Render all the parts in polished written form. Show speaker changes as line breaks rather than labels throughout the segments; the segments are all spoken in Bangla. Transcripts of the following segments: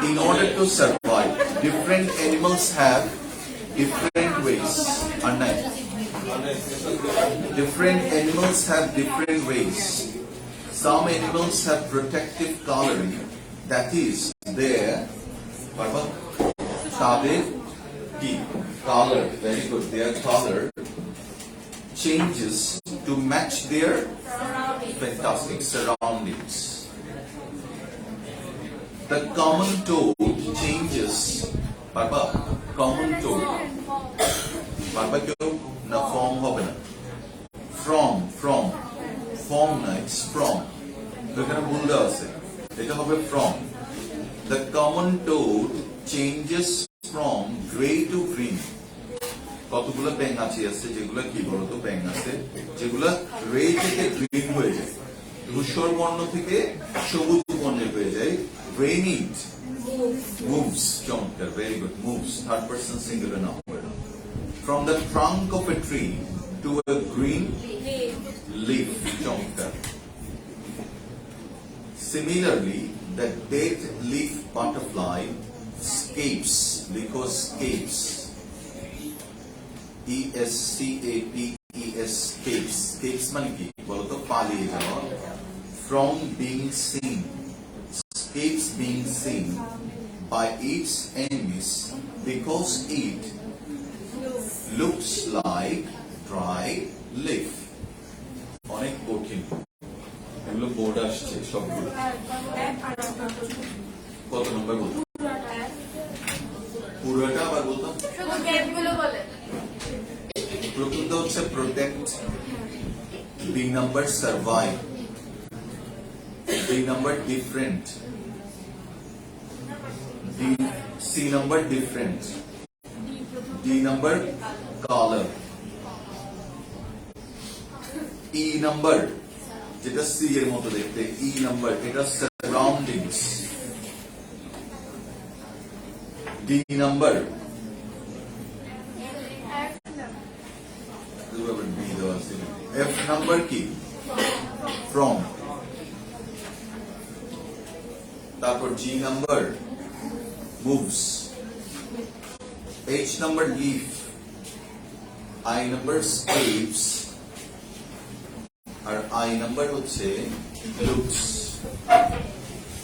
In order to survive, different animals have different ways. Different animals have different ways. Some animals have protective coloring, that is, their color, very good, their color changes to match their fantastic surroundings. The common toad changes, common toad, na form hobe na, from, form na, it's from, এখানে ভুল দেওয়া আছে, এটা হবে from. The common toad changes from gray to green. কতগুলো ব্যাঙাচি আছে যেগুলো কি বলতো ব্যাঙ আছে যেগুলো গ্রে থেকে গ্রিন হয়ে যায়, ধূসর বর্ণ থেকে সবুজ বর্ণে হয়ে যায়. Rained moves, চমৎকার, very good, moves, third person singular number, from the trunk of a tree to a green leaf, চমৎকার. Similarly, the dead leaf butterfly escapes, because escapes, escapes, escapes মানে কি বলতো পালিয়ে যাওয়া, from being seen, escapes being seen by its enemies because it looks like dry leaf. অনেক কঠিন, এগুলো বোর্ড আসছে সবগুলো. কত নম্বর বলতো? পুরোটা আবার বলতাম, প্রথমটা হচ্ছে protect, B number survive, B number different, C number different, D number color, E number যেটা C এর মতো দেখতে, E number এটা surroundings, D number F number কি from, তারপর G number moves, H number leaf, I number escapes, R I number হচ্ছে looks.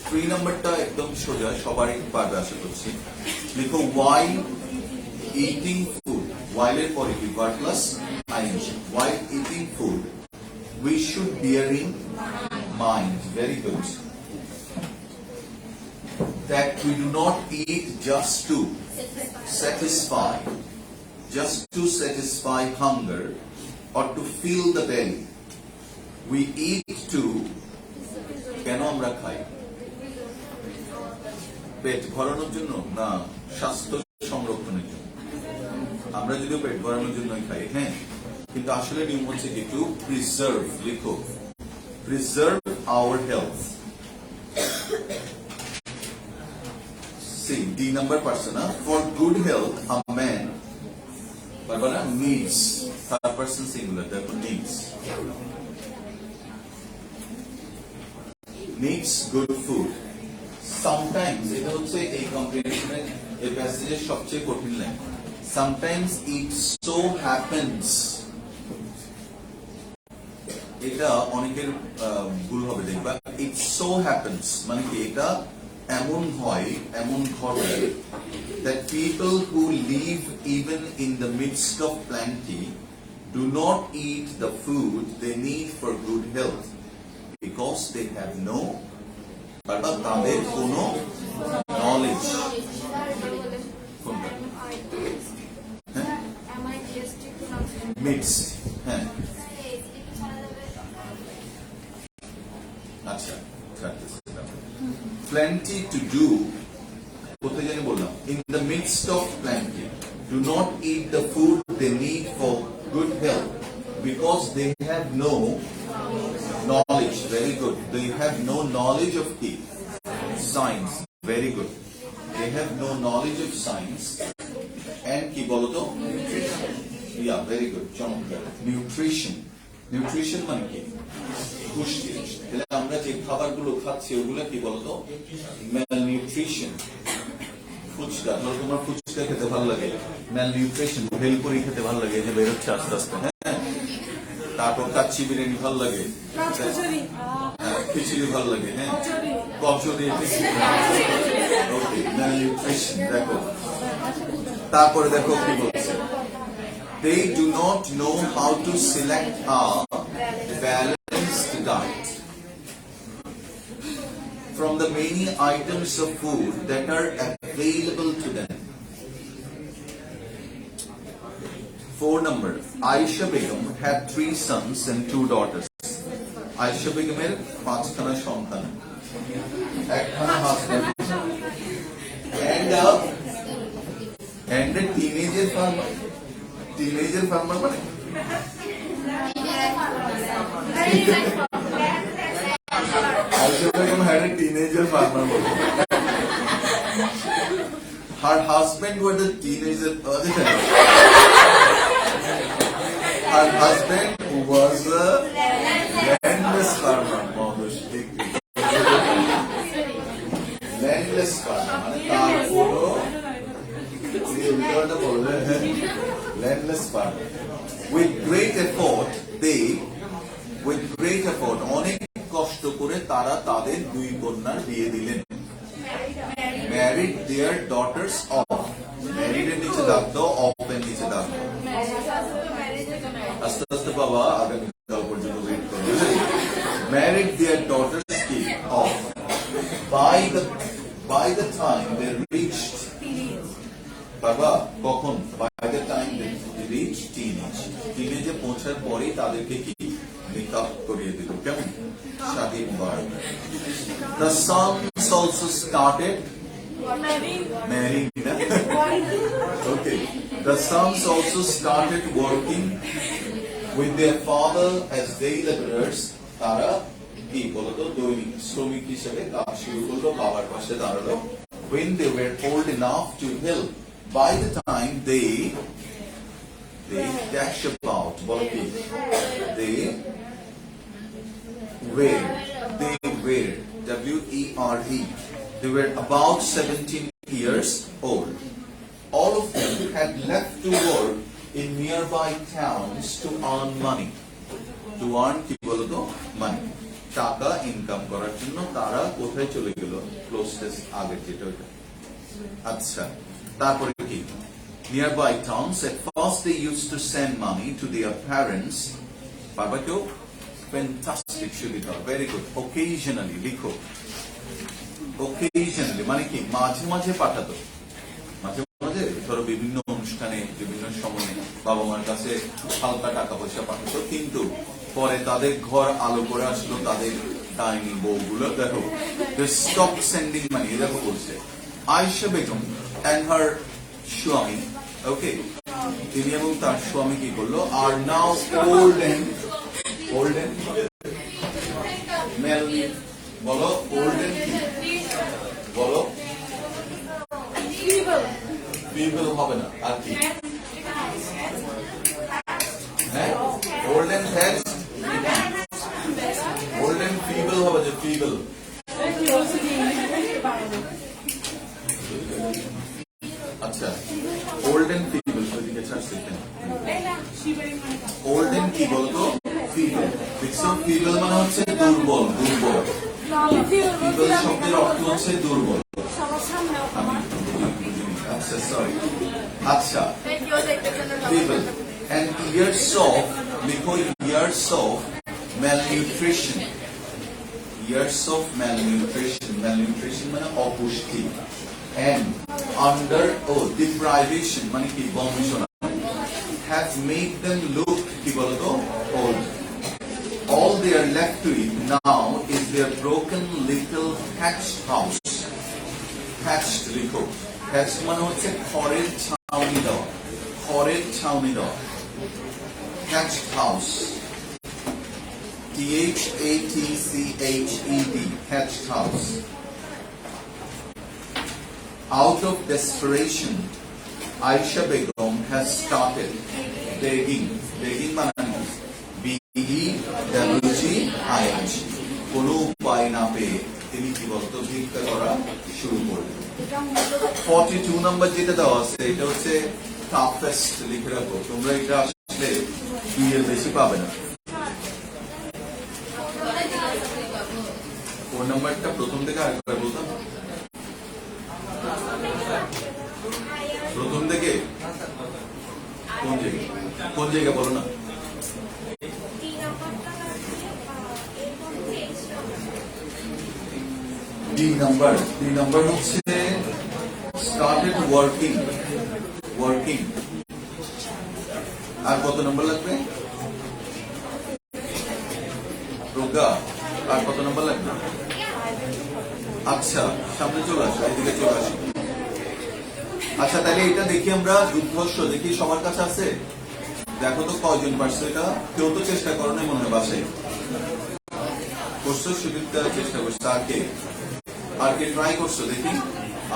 3 নাম্বারটা একদম সোজা, সবারই পারবে আশা করছি. লিখো while eating food, while এর পরে কি verb plus ing, while eating food we should bear in mind, very good, that we do not eat just to satisfy hunger or to fill the belly. We eat to, কেন আমরা খাই? পেট ভরানোর জন্য না, স্বাস্থ্য সংরক্ষণের জন্য. আমরা যদিও পেট ভরানোর জন্যই খাই, হ্যাঁ, কিন্তু আসলে নিয়ম হচ্ছে কি টু প্রিজার্ভ, লিখো preserve our health. See, D number person, for good health a man needs, third person singular, therefore needs good food. Sometimes এটা হচ্ছে এই কম্প্রিহেনশনের এই প্যাসেজের সবচেয়ে কঠিন line. Sometimes it so happens, এটা অনেকের ভুল হবে দেখবা. It so happens মানে কি এটা এমন হয়, এমন ঘটে, that people who live even in the midst of plenty do not eat the food they need for good health because they have no, তাদের কোনো knowledge. Midst, হ্যাঁ, আচ্ছা, plenty to do, কোথায় জানি বললাম, in the midst of plenty do not eat the food they need for good health because they have no knowledge, very good, they have no knowledge of science, very good, they have no knowledge of science and কি বলতো, yeah, very good, চমৎকার, নিউট্রিশন মানে কি পুষ্টি. তাহলে আমরা যে খাবারগুলো খাচ্ছি ওগুলো কি বলতো, ম্যালনিউট্রিশন. ফুচকা, ধরো তোমার ফুচকা খেতে ভালো লাগে, ম্যাল নিউট্রিশন, ভেলপুরি খেতে ভালো লাগে, যে বেরোচ্ছে আস্তে আস্তে, হ্যাঁ। তারপর কাচ্চি বিরিয়ানি ভালো লাগে, খিচুড়ি ভালো লাগে, হ্যাঁ, কচুরি, ওকে, ম্যাল নিউট্রিশন। দেখো তারপরে দেখো কি বলছে, they do not know how to select a balanced diet from the many items of food that are available to them. 4 number, Aisha Begum had 3 sons and 2 daughters. Aisha Begum এর 5খানা সন্তান, একখানা husband, and a teenager farmer. Teenager farmer মানে Aisha Begum had a teenager farmer. Her husband was a teenager. Her husband was a landless farmer. Landless farmer. মানে তার কোনো landless farmer. With great effort, অনেক কষ্ট করে তারা তাদের 2 কন্যার বিয়ে দিলেন। Married their daughters off. Married এর নিচে দাগ দাও, off এর নিচে দাগ দাও। আস্তে আস্তে বাবা আগামীকাল পর্যন্ত ওয়েট করো। Married their daughters off. By the time they reached, বাবা কখন, by the time they reached teenage, teenage এ পৌঁছার পরেই তাদেরকে কি নিকাহ করিয়ে দিল, কেমন শাদী মুবারক। The sons also started marrying. Okay, the sons also started working with their father as day laborers. তারা কি বলতো দৈনিক শ্রমিক হিসেবে কাজ শুরু করলো, বাবার পাশে দাঁড়ালো। When they were old enough to help, by the time they dash about, বলো কি, they were, W-E-R-E, they were about 17 years old. All of them had left to work in nearby towns to earn money. To earn কি বলতো money, টাকা ইনকাম করার জন্য তারা কোথায় চলে গেল, ক্লোজেস্ট আগের যেটা ওটা। আচ্ছা, তারপরে কি, nearby towns. At first they used to send money to their parents. বাবা কেউ fantastic, সুবিধা, very good. Occasionally, লিখো, occasionally মানে কি মাঝে মাঝে পাঠাতো, মাঝে মাঝে ধরো বিভিন্ন অনুষ্ঠানে বিভিন্ন সময়ে বাবা মার কাছে হালকা টাকা পয়সা পাঠাতো, কিন্তু পরে তাদের ঘর আলো করে আসলো তাদের ডাইনি বউগুলো। দেখো, they stopped sending money. দেখো বলছে আয়েশা বেগম and her স্বামী, ওকে, তিনি এবং তার স্বামী কি করলো, are now old and melody, বলো old and বলো feeble হবে না, আর কি, হ্যাঁ, old and fast, old and feeble হবে, যে feeble, আচ্ছা, old and feeble, ওইদিকে ছাড়ছি কেন, old and কি বলতো feeble, দেখছো, feeble মানে হচ্ছে দুর্বল, feeble শব্দের অর্থ হচ্ছে দুর্বল। আচ্ছা, সরি, আচ্ছা, feeble and years of, লিখো years of malnutrition, years of malnutrition, malnutrition মানে অপুষ্টি, and under deprivation মানে কি বঞ্চনা, have made them look কি বলতো old. All they are left to eat now is their broken little thatched house. Thatched লিখো, thatched মানে হচ্ছে খড়ের ছাউনি দেওয়া, খড়ের ছাউনি দেওয়া, thatched house, T-H-A-T-C-H-E-D, thatched house. Out of desperation, Aisha Begum has started begging. Begging মানে B-E-W-G-I-N-G, কোনো উপায় না পেয়ে তিনি কি বলতো ভিক্ষা করা শুরু করলেন। 42 নাম্বার যেটা দেওয়া আছে এটা হচ্ছে টাফেস্ট লিখে রাখো, তোমরা এটা আসলে 2 এর বেশি পাবে না। 4 নাম্বারটা প্রথম থেকে আরেকবার বলতাম, প্রথম থেকে কোন জায়গা বলো না। ডি নাম্বার হচ্ছে স্টার্টেড ওয়ার্কিং। আর কত নাম্বার লাগবে প্রজ্ঞা? আর কত নাম্বার লাগবে? আচ্ছা সামনে চলে আসো, এদিকে চলে আসো। আচ্ছা তাহলে এটা দেখি আমরা, যুদ্ধস্ব দেখি সবার কাছে আছে, দেখো তো কয়জন পারছে এটা। কেউ তো চেষ্টা করো না মনে হয়, বাসায় করছো, সুবিধা চেষ্টা করছো। আর কে ট্রাই করছো দেখি?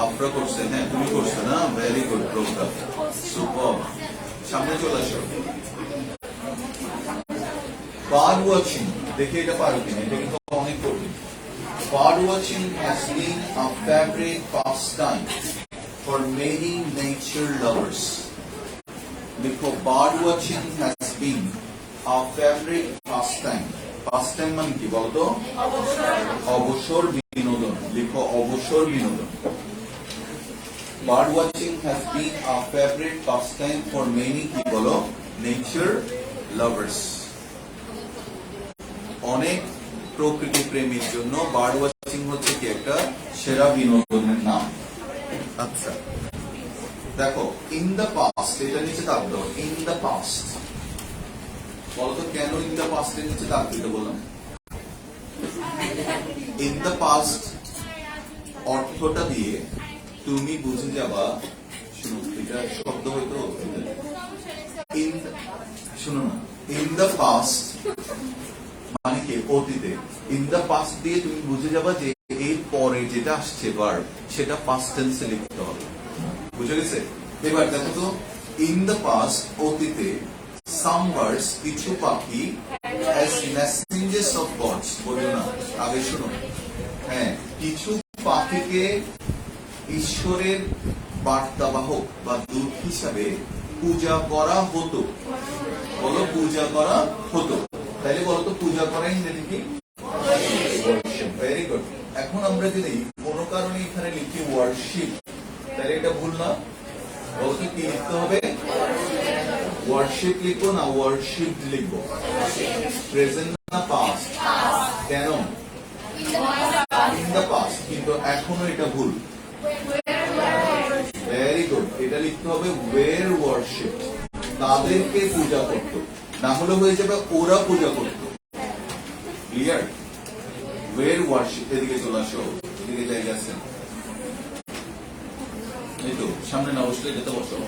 আপনারা করছেন, হ্যাঁ তুমি করছো না, ভেরি গুড প্রজ্ঞা, সুপার। সামনে চলে আসো। বার্ড ওয়াচিং দেখি এটা পারো কিনা, এটা কিন্তু অনেক কঠিন। Bird watching has been a favourite pastime for many nature lovers. লিখো, bird watching has been a favourite pastime. pastime মানে কি বলতো? অবসর বিনোদন। লিখো, অবসর বিনোদন। Bird watching has been a favourite pastime for many কি বলো? Nature lovers. অনেক প্রকৃতি প্রেমীর জন্য বার্ড ওয়াচিং হচ্ছে কি একটা সেরা বিনোদনের নাম। আচ্ছা দেখো, ইন দ্য পাস্ট, এটা নিচে দাগ দাও। ইন দ্য পাস্ট বলতো কেন ইন দ্য পাস্টের নিচে দাগ দিতে বললাম? ইন দ্য পাস্ট অর্থটা দিয়ে তুমি বুঝে যাবা। শুনো, এটা শব্দ হয়তো শুনো না। ইন দ্য পাস্ট মানে কি অতীতে। ইন দ্য পাস্ট দিয়ে তুমি বুঝে যাবা যে এর পরে যেটা আসছে ভার্ব, সেটা পাস্ট টেন্সে লিখতে হবে। বুঝে গেছে? এবার দেখো তো, ইন দ্য পাস্ট অতীতে, সাম বার্ডস কিছু পাখি, অ্যাজ মেসেঞ্জার্স অফ গডস, বলিও না আগে শুনো। হ্যাঁ, কিছু পাখিকে ঈশ্বরের বার্তাবাহক বা দূত হিসাবে পূজা করা হতো। বলো, পূজা করা হতো। তাইলে বলতো পূজা করা ইংরেজি কি? Very good. এখন আমরা যদি কোনো কারণে এখানে লিখি ওয়ার্শিপ, তাহলে এটা ভুল না? বলতো কি লিখতে হবে? ওয়ার্শিপ লিখবো না ওয়ার্শিপ লিখবো? প্রেজেন্ট না পাস্ট? কেন? ইন দ্য পাস্ট, কিন্তু এখনো এটা ভুল। ভেরি গুড, এটা লিখতে হবে ওয়ের ওয়ার্শিপ। তাদেরকে পূজা করতো, না হলে হয়ে যাবে ওরা পূজা করতো। ক্লিয়ার? ওয়ের ওয়ার্শিপ। এদিকে চলে আসো, এদিকে জায়গা আছে, এই তো সামনে না বসলে এটাতে বসো।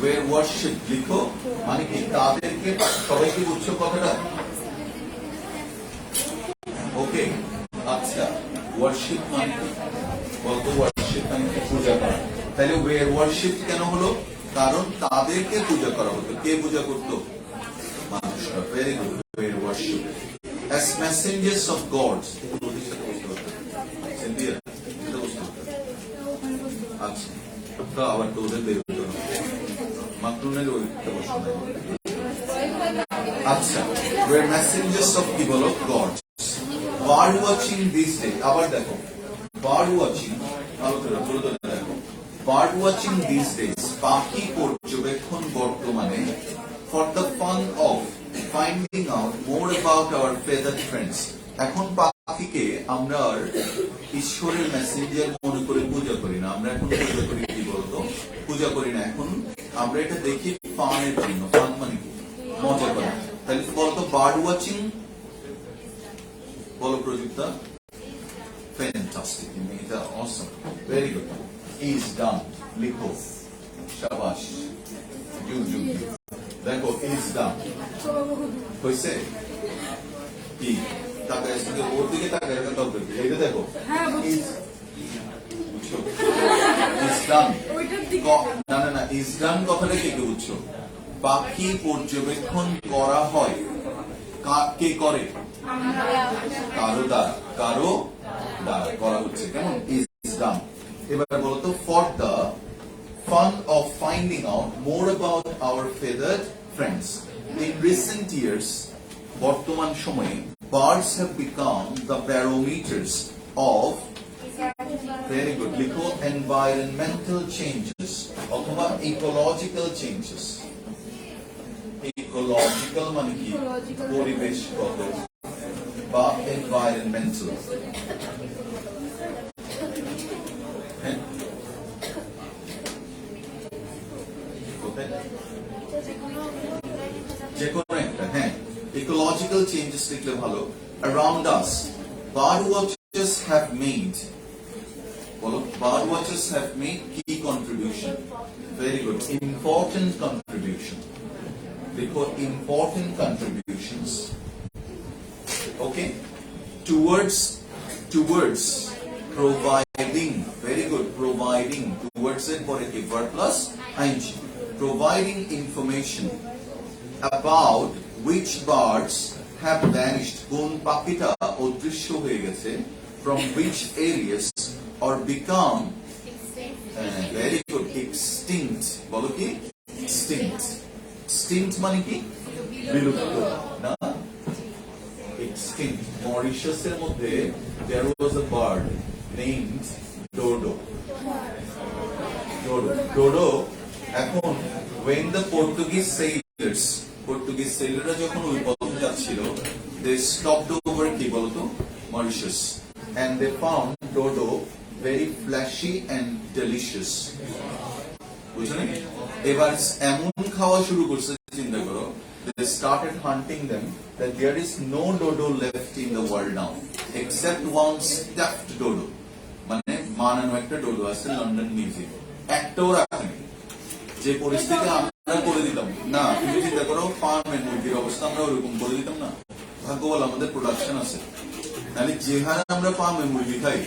ওয়ের ওয়ার্শিপ লিখো মানে কি? তাদেরকে। সবাই কি বুঝছো কথাটা? ওকে আচ্ছা, ওয়ার্শিপ মানে কি বলতো? ওয়ার্শিপ মানে পূজা করা। তাহলে ওয়ের ওয়ার্শিপ কেন হলো? কারণ তাদেরকে পূজা করা হতো। কে পূজা করতো? মানুষরা। Very good, were worship as messengers of gods. আচ্ছা, তো আবার তো ওদের বেরোতে হবে, মাকরুনের ওইটা বসে। আচ্ছা, ওয়ের মেসেঞ্জার্স অফ কি বলো? Gods. Bird watching this day, আবার দেখো বার্ড ওয়াচিং, ভালো করে বলে দেখো। বার্ড ওয়াচিং দিস ডেজ, পাখি পর্যবেক্ষণ বর্তমানে, for the fun of finding out more about our feathered friends. এখন পাখিকে আমরা আর ঈশ্বরের মেসেঞ্জার মনে করে পূজা করি না। আমরা এখন পূজা করি কি বলতো? পূজা করি না, এখন আমরা এটা দেখি ফানের জন্য। ফান মানে কি? মজা করা। তাহলে বলতো বার্ড ওয়াচিং, বলো প্রযুক্তা। ফ্যান্টাস্টিক, এটা অসম, ভেরি গুড। ইজ ডান লিখো, শাবাশ। দেখো ইজ ডান হয়েছে কি? তাকায় ওর দিকে, তাকায় এইটা দেখো। বুঝছো? ইসলাম না না না, ইসলাম কথাটা কে কে বুঝছো? পাখি পর্যবেক্ষণ করা হয়, কে করে? কারো দ্বারা করা হচ্ছে। কেমন? ইসলাম। এবার বলো তো, for the fun of finding out more about our feathered friends. In recent years, বর্তমান সময়ে, birds have become the barometers of, very good, লিখো, environmental changes অথবা ecological changes. Ecological মানে কি? পরিবেশগত বা environmental. হ্যাঁ, যে কোনো একটা, হ্যাঁ, ecological changes লিখলে ভালো. Around us, bird watchers have made, বলো, bird watchers have made key contribution. Very good, important contribution. Because important contributions, okay, towards providing, very good, providing, towards it for a verb plus ing, providing information about which birds have vanished, কোন পাখিটা অদৃশ্য হয়ে গেছে, from which areas, or become very good, extinct, বলো কি? Extinct. Extinct মানে কি? বিলুপ্ত না? Extinct. মরিশাসের মধ্যে there was a bird named dodo. Dodo এখন when the Portuguese sailorরা যখন ওই পথে যাচ্ছিল, they stopped over কি বলতো? Mauritius, and they found dodo very fleshy and delicious. বুঝলেন? এবার এমন খাওয়া শুরু করছে, চিন্তা করো, they started hunting them that there is no dodo left in the world now except one stuffed dodo. মানে বানানো একটা dodo আছে লন্ডন মিউজিয়াম, একটাও রাখেনি। যে পরিস্থিতি আমরা করে দিতাম না, তুমি চিন্তা করো, ফার্মের মুরগির অবস্থা আমরা ওরকম করে দিতাম না। ভাগ্য বল আমাদের প্রোডাকশন আছে, তাহলে যে হারে আমরা ফার্মের মুরগি খাই,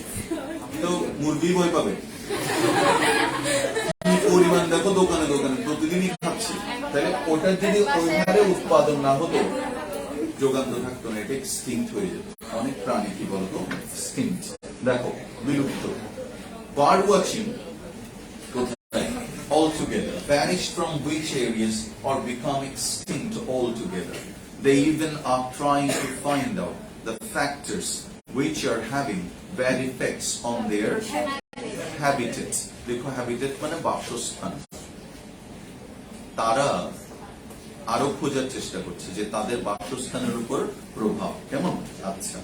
তো মুরগি ভয় পাবে। পরিমাণ দেখো, দোকানে দোকানে প্রতিদিনই খাচ্ছি, তাহলে ওটা যদি ওই হারে উৎপাদন না হতো, যোগান তো থাকতো না, এটা এক্সটিংক্ট হয়ে যেত। অনেক প্রাণী কি বলতো? এক্সটিংক্ট। দেখো, বিলুপ্ত। Bird watching altogether, vanished from which areas or become extinct altogether. They even are trying to find out the factors which are having bad effects on their habitat. দেখো, habitat মানে বাসস্থান। তারা আরো খোঁজার চেষ্টা করছে যে তাদের বাসস্থানের উপর প্রভাব কেমন। আচ্ছা,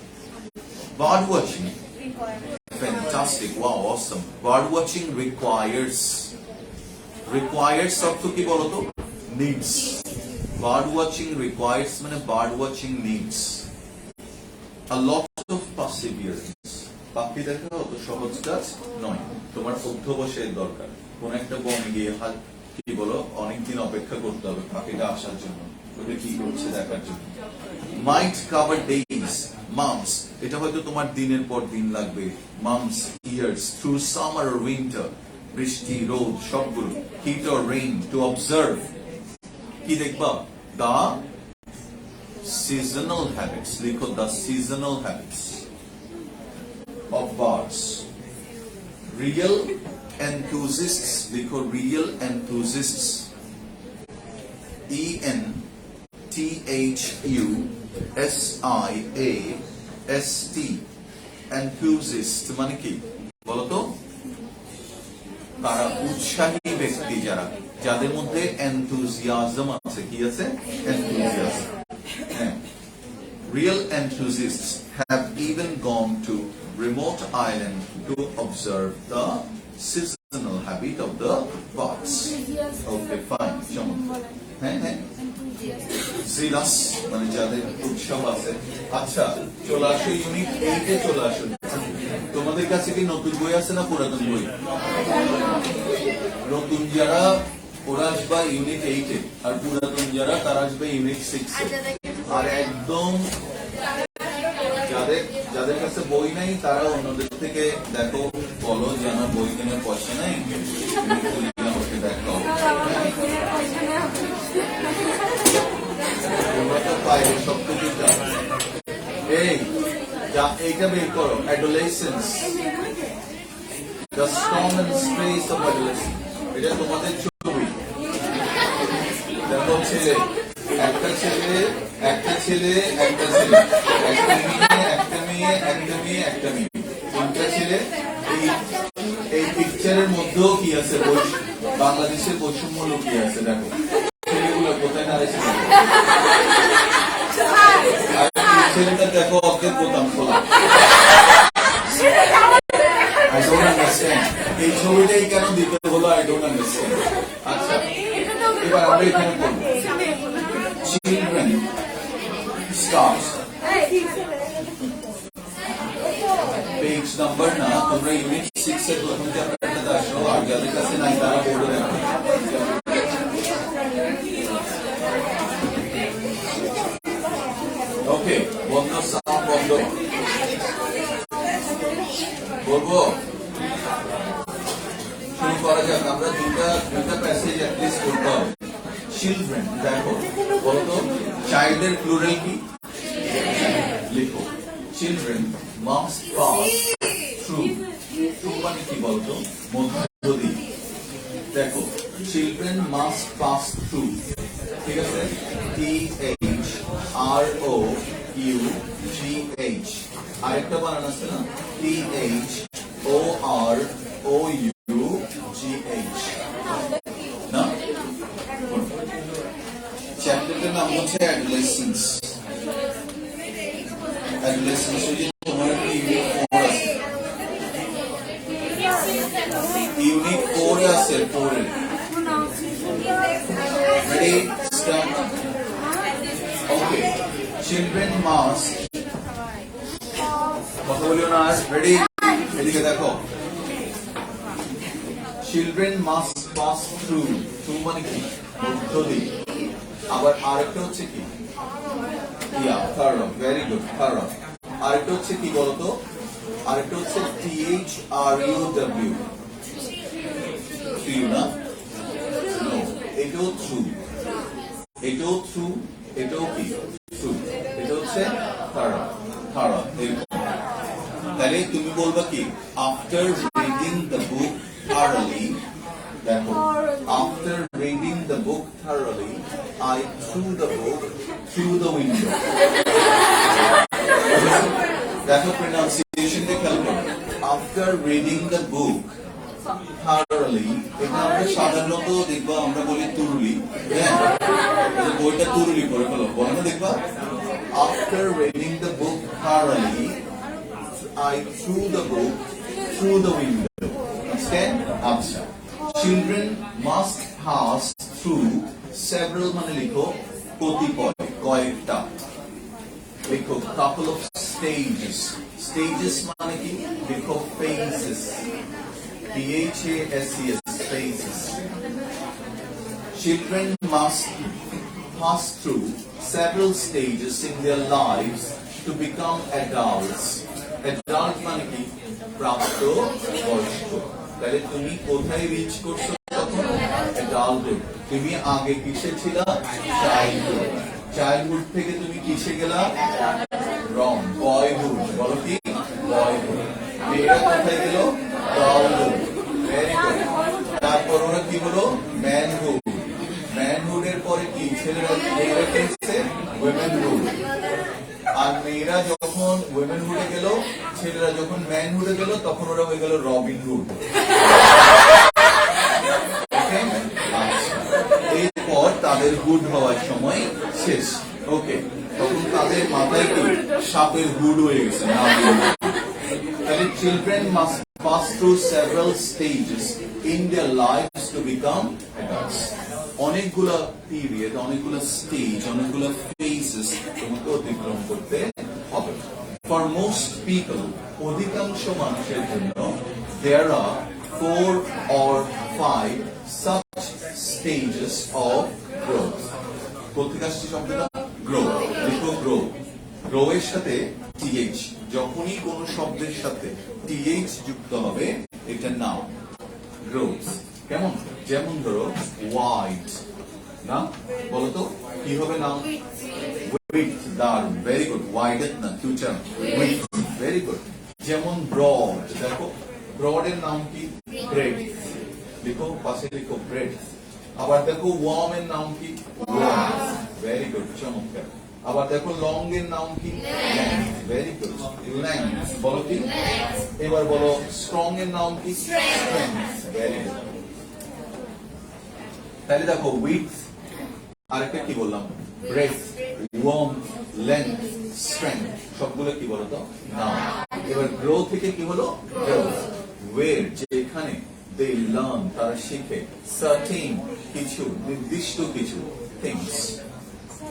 bird watching, fantastic, wow, awesome. Bird watching requires অর্থ কি বলতো? Needs. Bird watching requires মানে bird watching needs a lot of perseverance. পাখি দেখা অত সহজ কাজ নয়, তোমার অধ্যবসায়ের দরকার। কোন একটা বনে গিয়ে কি বলো, অনেকদিন অপেক্ষা করতে হবে পাখিটা আসার জন্য, ওটা কি করছে দেখার জন্য। Might cover days, months, এটা হয়তো তোমার দিনের পর দিন লাগবে, months, years, through summer or winter, বৃষ্টি, রোদ, সবগুলো, heat or rain, to observe, কি দেখবা? The seasonal habits, লিখো, the seasonal habits of birds. Real enthusiasts, লিখো, real enthusiasts, ENTHUSIAST, enthusiast মানে কি বলতো? তারা উৎসাহী ব্যক্তি, যারা, যাদের মধ্যে enthusiasm আছে। কি আছে? enthusiasm. Real enthusiasts have even gone to remote island to observe the seasonal habit of the birds. Okay, fine. হ্যাঁ, জিরাস মানে যাদের উৎসব আছে। আচ্ছা, চলে আসো ইউনিট 8 এ চলে আসো। তোমাদের কাছে কি নতুন বই আছে না পুরাতন বই? নতুন যারা ওরা আসবে ইউনিট 8 এ, আর পুরাতন যারা তারা আসবে ইউনিট 6 এ। আর একদম যাদের কাছে বই নাই তারা অন্যদের থেকে দেখো, বলো যে আমার বই কেনার পয়সা নাই, আমাকে দেখাও। তোমরা তো পাইলে সবকিছু জানো। এইটা বের করো, adolescence, the storm and stress of adolescence. এটা তোমাদের ছবি। দেখো ছেলে, একটা ছেলে, একটা ছেলে, একটা ছেলে, একটা মেয়ে, একটা মেয়ে, একটা মেয়ে, একটা মেয়ে, তিনটা ছেলে। এই পিকচারের মধ্যেও কি আছে? বাংলাদেশের বৈষম্য লুকিয়ে আছে। দেখো ছেলেগুলো কোথায় দাঁড়িয়েছে, ছেলেটা দেখো অর্ধেক বোতাম খোলা। I don't understand. এই ছবিটাই কেন দিতে হলো? I don't understand. আচ্ছা, এবার আমরা এখানে করবো চিলড্রেন স্টার্স পেজ নাম্বার না, তোমরা ইউনিট 6 এর প্রথম চ্যাপ্টারটাতে আসো, আর যাদের কাছে নাই তারা বোর্ডে দেখো। ওকে, বন্ধ, সাউন্ড বন্ধ। বলবো শুরু করা যাক। আমরা দুটা প্যাসেজ অ্যাটলিস্ট করতে হবে। চিলড্রেন, দেখো বলতো চাইল্ডের প্লুরাল কি? লিখো, children must pass through. Through মানে কি বলতো? মধ্য দিয়ে। দেখো চিলড্রেন মাস্ট পাস থ্রু, ঠিক আছে? THROUGH, আরেকটা বানান আছে না? THOROUGH না? চ্যাপ্টারটার নাম হচ্ছে অ্যাডোলেসেন্স। অ্যাডোলেসেন্স ওই যে তোমার একটা ইউনিট 4 আছে, ইউনিট 4 এ আছে, 4 এ। Ready, start. Okay, children must, কথা বলিও না আজ। রেডি, এদিকে দেখো। Children must pass through. Through মানে কি? মধ্য দিয়ে। আবার আরেকটা হচ্ছে কি? Very good, thorough. আরেকটা হচ্ছে কি বলতো? আরেকটা হচ্ছে THRUW। থ্রু না? এটাও থ্রু, এটাও থ্রু, এটাও কি? থ্রু। এটা হচ্ছে থারো। থারো, তাহলে তুমি বলবা কি? After reading the book thoroughly, দেখো, after reading the book thoroughly, I threw the book through the window. দেখো pronunciation টা খেয়াল করো। After reading the book thoroughly, এটা আমরা সাধারণত দেখবা আমরা বলি তুরুলি। হ্যাঁ, বইটা তুরুলি করে ফেলো, বলে না দেখবা? After reading the book thoroughly, I threw the book through the window. আচ্ছা, children must pass through several মানে লিখো কতিপয়, কয়েকটা। লিখো কাপল অফ স্টেজেস। স্টেজেস মানে কি? লিখো phases, PHASES, phases. Children must pass through several stages in their lives to become adults. Adult মানে কি? প্রাপ্ত বয়স্ক। তাহলে তুমি কোথায় রিচ করছো তখন? অ্যাডাল্টহুড। তুমি আগে কিসে ছিলা? চাইল্ডহুড। চাইল্ডহুড থেকে তুমি কিসে গেলা? Wrong, boyhood. বলো কি? বয়হুড। মেয়েরা কোথায় গেল? গার্লহুড। Very good. তারপর ওরা কি হলো? ম্যানহুড। ম্যানহুডের পরে কি? ছেলেরা, মেয়েরা কি হচ্ছে? উইমেনহুড। আর মেয়েরা যখন উইমেনহুডে গেল, ছেলেরা যখন ম্যানহুডে গেল, তখন ওরা হয়ে গেল রবিনহুড। এরপর তাদের হুড হওয়ার সময় শেষ। ওকে, তখন তাদের মাথায় কি? সাপের হুড হয়ে গেছে। তাহলে children must pass through several stages in their lives to become adults. অনেকগুলা পিরিয়ড, অনেকগুলা স্টেজ, অনেকগুলা ফেজেস তোমাকে অতিক্রম করতে হবে। ফর মোস্ট পিপল, অধিকাংশ মানুষের জন্য, there are 4 or 5 such stages of growth. কোথেকে আসছে শব্দটা? গ্রো। লিখো গ্রো। গ্রো এর সাথে TH, যখনই কোন শব্দের সাথে TH যুক্ত হবে এটা নাউন। গ্রোথ কেমন? যেমন ধরো হোয়াইট না, বলতো কি হবে নাউন? উইথ। দারুণ, ভেরি গুড। ওয়াইডেড না, ফিউচার উইথ, ভেরি গুড। যেমন ব্রড, দেখো ব্রড এর নাম কি? ব্রেড। লিখো, পাশে লিখো ব্রেড। আবার দেখো ওয়ার্ম এর নাম কি? ওয়ার্ম। ভেরি গুড, চমৎকার। আবার দেখো লং এর নাম কি? লেন্থ। Very good, length. বলো কি? এবার বলো স্ট্রং এর নাম কি? স্ট্রেংথ। Very good. তাহলে দেখো উইডথ, আরেকটা কি বললাম? ব্রেডথ, ওয়ার্ম, লেন্থ, স্ট্রেংথ, সবগুলো কি বলতো? নাম। এবার গ্রো থেকে কি হলো? গ্রোথ। ওয়ের, যেখানে দে লার্ন, তারা শিখে, সার্টেন, কিছু নির্দিষ্ট কিছু, থিংস।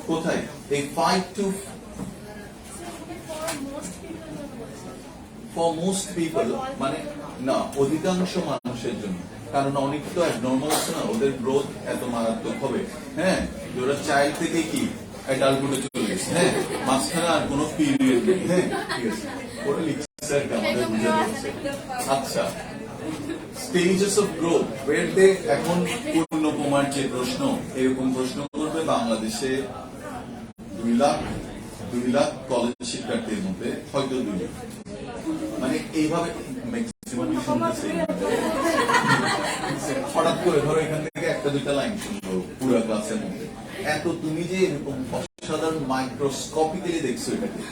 কোথায়? এই 5 to for most people, মানে না, অধিকাংশ মানুষের জন্য। কারণ অনেক তো নর্মাল আছে না, ওদের গ্রোথ এত মারাত্মক হবে, হ্যাঁ, ওরা চাইল্ড থেকে কি অ্যাডাল্টহুডে চলে গেছে, হ্যাঁ, মাঝখানে আর কোনো পিরিয়ড নেই, হ্যাঁ, ঠিক আছে, ওরা লিখছে আর কি আমাদের বুঝে দিচ্ছে। আচ্ছা, স্টেজেস অফ গ্রোথ, ওয়ের দে, এখন পূর্ণকুমার যে প্রশ্ন, এরকম প্রশ্ন করবে বাংলাদেশে 2 লাখ কলেজ শিক্ষার্থীর মধ্যে হয়তো 2 লাখ, মানে এইভাবে ম্যাক্সিমাম শুনতেছে। হঠাৎ করে ধরো এখান থেকে 1-2টা লাইন শুনবো পুরো ক্লাসের মধ্যে, এত তুমি যে এরকম অসাধারণ মাইক্রোস্কোপিক্যালি দেখছো এটাকে,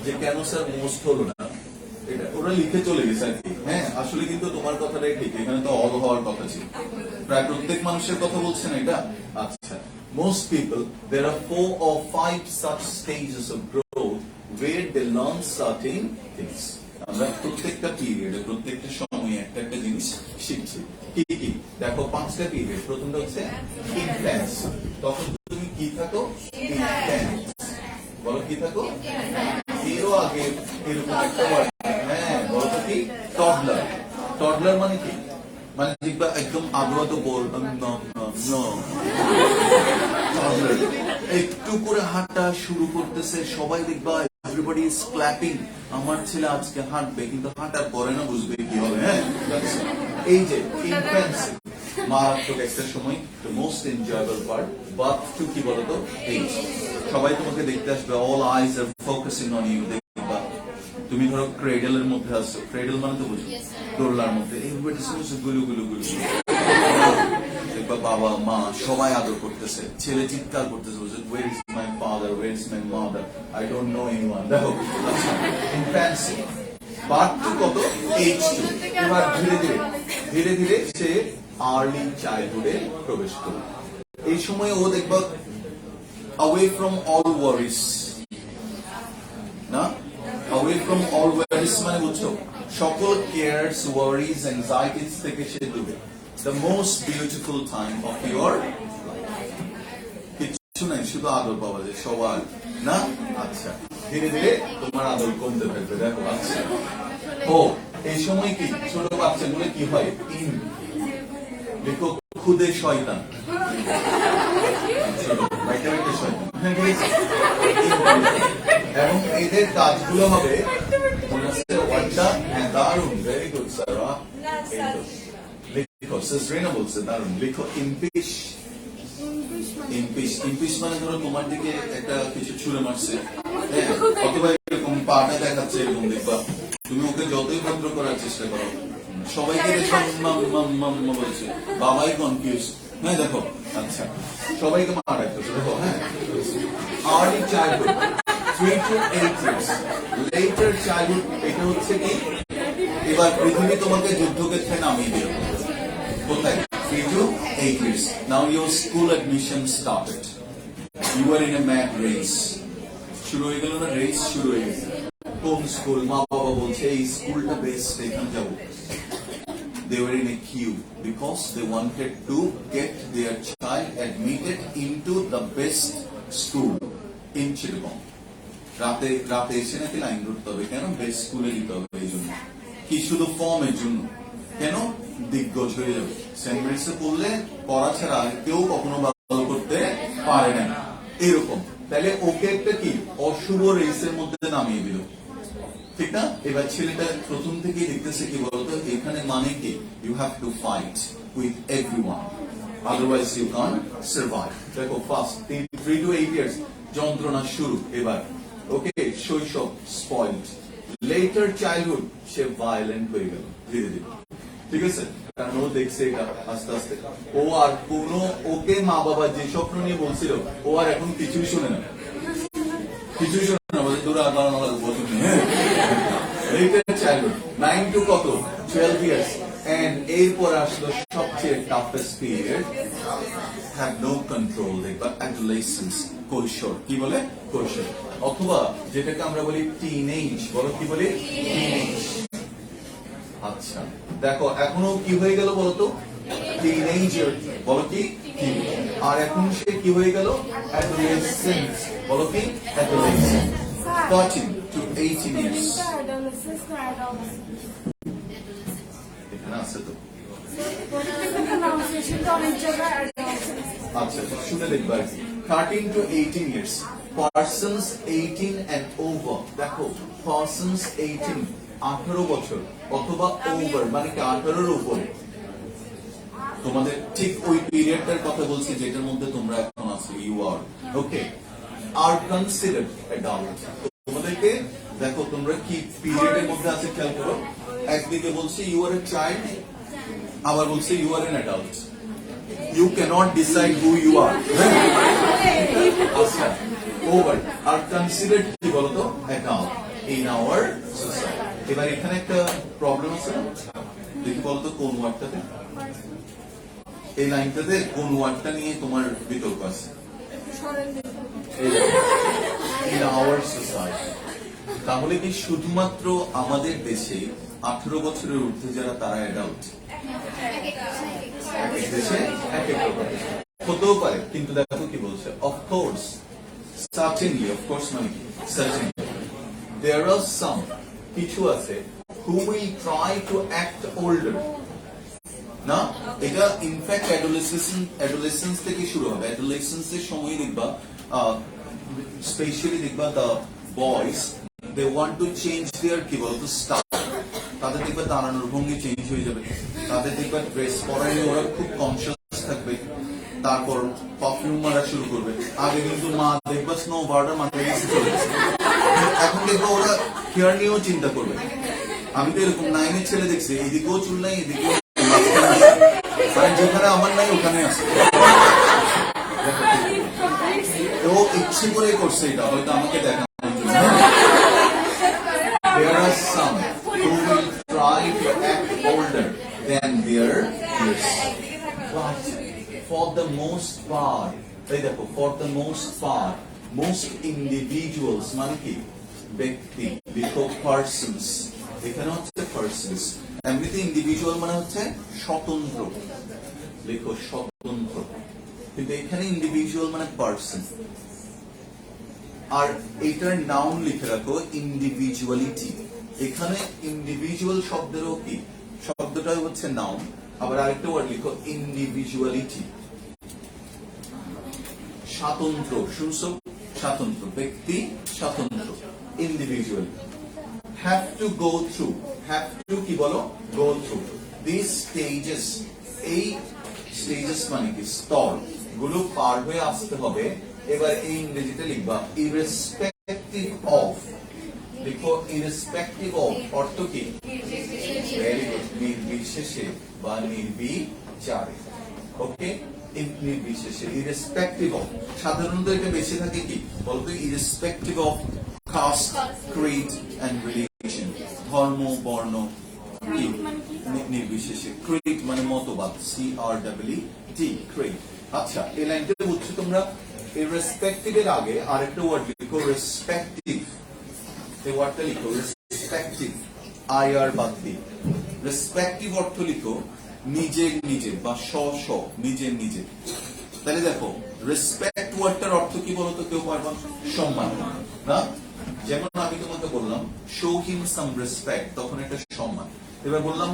যে কেন স্যার মোস্ট হলো না, এটা ওরা লিখে চলে গেছে আর কি। হ্যাঁ, আসলে কিন্তু তোমার কথাটাই ঠিক, এখানে তো অল হওয়ার কথা ছিল, প্রায় প্রত্যেক মানুষের কথা বলছেন এটা। আচ্ছা, most people, there are 4 or 5 such stages of growth where they learn certain things. আমরা প্রত্যেকটা পিরিয়ডে, প্রত্যেকটা সময়ে একটা একটা জিনিস শিখছি। কি কি? দেখো 5টা পিরিয়ড। প্রথমটা হচ্ছে ইনফ্যান্স, তখন তুমি কি থাকো? ইনফ্যান্স। বলো কি থাকো? এরও আগে এরকম একটা ওয়ার্ড, হ্যাঁ, বলো তো কি? টডলার। টডলার মানে কি? মানে দেখবা একদম আগ্রহ বল, একটু করে হাঁটা শুরু করতেছে, সবাই দেখবা এভরিবডি ইজ ক্ল্যাপিং, আমার ছেলে আজকে হাঁটবে, কিন্তু হাঁটার পরে না বুঝবে কি হবে। হ্যাঁ, এই যে ইনফ্যান্সি, মারাত্মক একটা সময়, the most enjoyable part. But to কি বলতো? এইজ। সবাই তোমাকে দেখতে আসবে, all eyes are focusing on you. দেখবা তুমি ধরো ক্রেডেলের মধ্যে আসছো, ক্রেডেল মানে তো বুঝো, দোলনার মধ্যে, এভরিবডি গুলু গুলু গুলু, দেখবা বাবা মা সবাই আদর করতেছে, ছেলে চিৎকার করতেছে, বলছে ওয়ের is my father, ওয়ের is my mother, I don't know anyone. দেখো ইনফ্যান্সি। পার্ট 2 কত? এইজ 2। এবার ধীরে ধীরে ধীরে ধীরে সে আর্লি চাইল্ডহুডে প্রবেশ করে। এই সময় ও দেখবা away from all worries, না, away from all worries মানে বুঝছো, সকল cares, worries, anxieties থেকে সে দূরে। The most beautiful time of your life. কিছু নাই, শুধু আদর পাওয়া যায় সবার, না? আচ্ছা, ধীরে ধীরে তোমার আদর কমতে থাকবে। দেখো, আচ্ছা, ও এই সময় কি ছোট বাচ্চাগুলো কি হয়? দেখো, খুদে শয়তান, এবং এদের কাজগুলো হবে, দারুণ, ভেরি গুড সারা, লিখো, সিসরিনা বলছে দারুণ, লিখো ইম্পিশ। ইম্পিশ, ইম্পিশ মানে ধরো তোমার দিকে একটা কিছু ছুঁড়ে মারছে, হ্যাঁ, অথবা এরকম পাটা দেখাচ্ছে, এরকম দেখবা, তুমি ওকে যতই ভদ্র করার চেষ্টা করো, সবাইকে বলছে, বাবাই কনফিউজ, হ্যাঁ, দেখো, আচ্ছা, সবাইকে মা ডাকতেছে, দেখো, হ্যাঁ। Early childhood 3 to 8 years, letter childhood, এটা হচ্ছে কি, এবার পৃথিবী তোমাকে যুদ্ধক্ষেত্রে নামিয়ে দিল, কোথায়? 3 to 8 years. Now your school admission started. You are in a mad race. শুরু হয়ে গেল না, রেস শুরু হয়ে গেছে। কোন স্কুল? মা বাবা বলছে এই স্কুলটা বেস্ট, এখানে যাবো। They were in a queue because they wanted to get their child admitted into the best school in Chittagong. রাতে এসে নাকি লাইন ধরতে হবে, কেন? বেস্ট স্কুলে দিতে হবে, এই জন্য। কি শুধু ফর্মের জন্য? কেন? দিগ্গজ হয়ে যাবে। সেন্ট মেরিসে পড়লে পড়া ছাড়া কেউ কখনো ভালো করতে পারে না, এরকম। তাহলে ওকে একটা কি অশুভ রেসের মধ্যে নামিয়ে দিল, ঠিক না? এবার ছেলেটা প্রথম থেকেই দেখতেছে কি বলতো, এখানে মানে কি, you have to fight with everyone, otherwise you can survive. দেখো, ফার্স্ট 3 to 8 years যন্ত্রণা শুরু। এবার ওকে, শৈশব স্পয়েলড, লেটার চাইল্ডহুড সে ভায়োলেন্ট হয়ে গেল ধীরে ধীরে। ঠিক আছে, কারণ ও দেখছে এটা আস্তে আস্তে। ও আর কোনো ওকে মা বাবা যে স্বপ্ন নিয়ে বলছিল, ও আর এখন কিছুই শুনে না, কিছুই শুনে না, বলে তোরা আর বানানো লাগবে তুমি। হ্যাঁ, এইটা চাইল্ড 9 to কত 12 ইয়ার্স। এন্ড এরপর আসলো সবচেয়ে toughest period, have no control, দেখবা অ্যাডোলেসেন্স, কৈশোর। কি বলে? কৈশোর, অথবা যেটাকে আমরা বলি টিনেজ। বলো কি বলি? টিনেজ। আচ্ছা দেখো এখনো কি হয়ে গেল বলতো? টিনেজার। বলো কি? আর এখন সে কি হয়ে গেল? অ্যাডোলেসেন্স। বলো কি? অ্যাডোলেসেন্স। 13 to 18 years। এখানে আছে তো। আচ্ছা শুনে দেখবা আর কি। 13 to 18 years, persons 18 and over। দেখো persons 18 18 বছর অথবা ওভার মানে কি 18 এর উপরে। তোমাদের ঠিক ওই পিরিয়ডটার কথা বলছি যেটার মধ্যে তোমরা এখন আছো, you are okay, are considered adult. তোমাদেরকে দেখো তোমরা কি পিরিয়ডের মধ্যে আছে খেয়াল করো। একদিকে বলছি ইউ আর এ চাইল্ড, আবার বলছে you are an adult. You cannot decide who you are. আচ্ছা, ওভার আর কনসিডার্ড কি বলতো? Adult in our society. এবার এখানে একটা প্রবলেম আছে না, দেখি বলতো কোন ওয়ার্ডটাতে, এই লাইনটাতে কোন ওয়ার্ডটা নিয়ে তোমার বিতর্ক আছে? In our society. তাহলে কি শুধুমাত্র আমাদের দেশে 18 বছরের ঊর্ধ্বে যারা তারা অ্যাডাল্ট? দেশে এক এক রকম হতেও পারে, কিন্তু দেখো কি বলছে, অফকোর্স সার্টেনলি, অফকোর্স মানে কি সার্টেনলি, দেয়ার আর সাম, কিছু আছে, who will try to act older. না, এটা ইনফ্যাক্ট অ্যাডোলেসেন্স থেকে শুরু হবে। অ্যাডোলেসেন্সের সময় দেখবা স্পেশালি দেখবা the boys they want to change their কি বলতো স্টাইল। তাদের দেখবা দাঁড়ানোর ভঙ্গি চেঞ্জ হয়ে যাবে, তাদের দেখবা ড্রেস পরা নিয়ে ওরা খুব কনসিয়াস থাকবে, তারপর পারফিউম মারা শুরু করবে। আগে কিন্তু মা দেখবা স্নো বার্ডার মাথায় গেছে চলে গেছে, এখন দেখবা ওরা হেয়ার নিয়েও চিন্তা করবে। আমি তো এরকম 9 এর ছেলে দেখছি, এদিকেও চুল নাই এদিকেও, যেখানে আমার নাই ওখানে আছে। ও ইচ্ছে করে করছে এটা, হয়তো আমাকে দেখা। There are some who will try to act older than their years, but for the most part, for the most part, most individuals, মানে কি ব্যক্তি, because persons, এখানে হচ্ছে persons, এমনিতে ইন্ডিভিজুয়াল মানে হচ্ছে স্বতন্ত্র, লেখো স্বতন্ত্র, কিন্তু এখানে ইন্ডিভিজুয়াল মানে পার্সন। আর এটার নাউন লিখে রাখো ইন্ডিভিজুয়ালিটি। এখানে ইন্ডিভিজুয়াল শব্দেরও কি শব্দটাই হচ্ছে নাউন, আবার আরেকটা ওয়ার্ড লিখো ইন্ডিভিজুয়ালিটি, স্বাতন্ত্র। শুনছো? স্বাতন্ত্র, ব্যক্তি স্বাতন্ত্র, individual. Have to go through, have to কি বলো? Go through this stages. এই স্টেজেস মানে কি স্তর গুলো পার হয়ে আসতে হবে। এবার এই ইংরেজিতে লিখবা ইররেসপেক্টিভ অফ, লিখো ইররেসপেক্টিভ অফ, অর্থ কি? ভেরি গুড, নির্বিশেষে বা নির্বিচারে। ওকে, নির্বিশেষে, ইররেসপেক্টিভ অফ। সাধারণত এটা বেশি থাকে কি বলতো? Irrespective of caste, creed and religion, ধর্ম বর্ণ কি নির্বিশেষে। ক্রিড মানে মতবাদ, CREED, ক্রিড। আচ্ছা, এই লাইনটা বুঝছো তোমরা? ইররেসপেক্টিভ এর আগে আরেকটা ওয়ার্ড লিখো রেসপেক্টিভ। এই ওয়ার্ডটা লিখো রেসপেক্টিভ, IR বাদ দিয়ে। রেসপেক্টিভ অর্থ লিখো নিজের নিজের বা স্ব নিজের নিজের। তাহলে দেখো রেসপেক্ট ওয়ার্ডটার অর্থ কি বলতো? কেউ পারবা? সম্মান, না? যেমন আমি তোমাকে বললাম শো হিম সাম রেসপেক্ট, তখন এটা সম্মান। এবার বললাম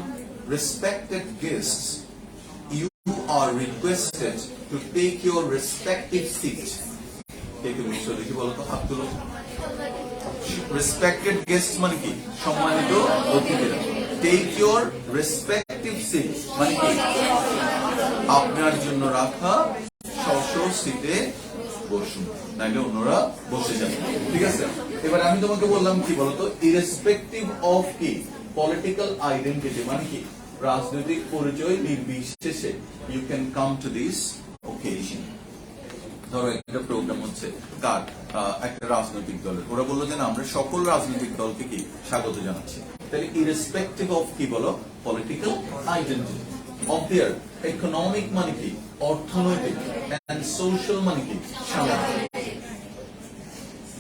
respected guests, you are requested to take your respective seat. কে কে বুঝছো? দেখি বলো তো, হাত তুলো। রেসপেক্টেড গেস্ট মানে কি? সম্মানিত অতিথিরা। টেক ইউর রেসপেক্টিভ সিট মানে কি? আপনার জন্য রাখা স্ব সিটে বসুন, নাইলে অন্যরা বসে যাবে। ঠিক আছে, এবার আমি তোমাকে বললাম কি বলতো? ইররেসপেক্টিভ অফ কি? পলিটিক্যাল আইডেন্টিটি মানে কি? রাজনৈতিক পরিচয় নির্বিশেষে you can come to this occasion. ধরো একটা প্রোগ্রাম হচ্ছে কার একটা রাজনৈতিক দলের, ওরা বললো যে না আমরা সকল রাজনৈতিক দলকে কি স্বাগত জানাচ্ছি। তাহলে ইরেসপেক্টিভ অফ কি বলো political identity of their economic মানে কি অর্থনৈতিক এন্ড সোশ্যাল মানে কি সামাজিক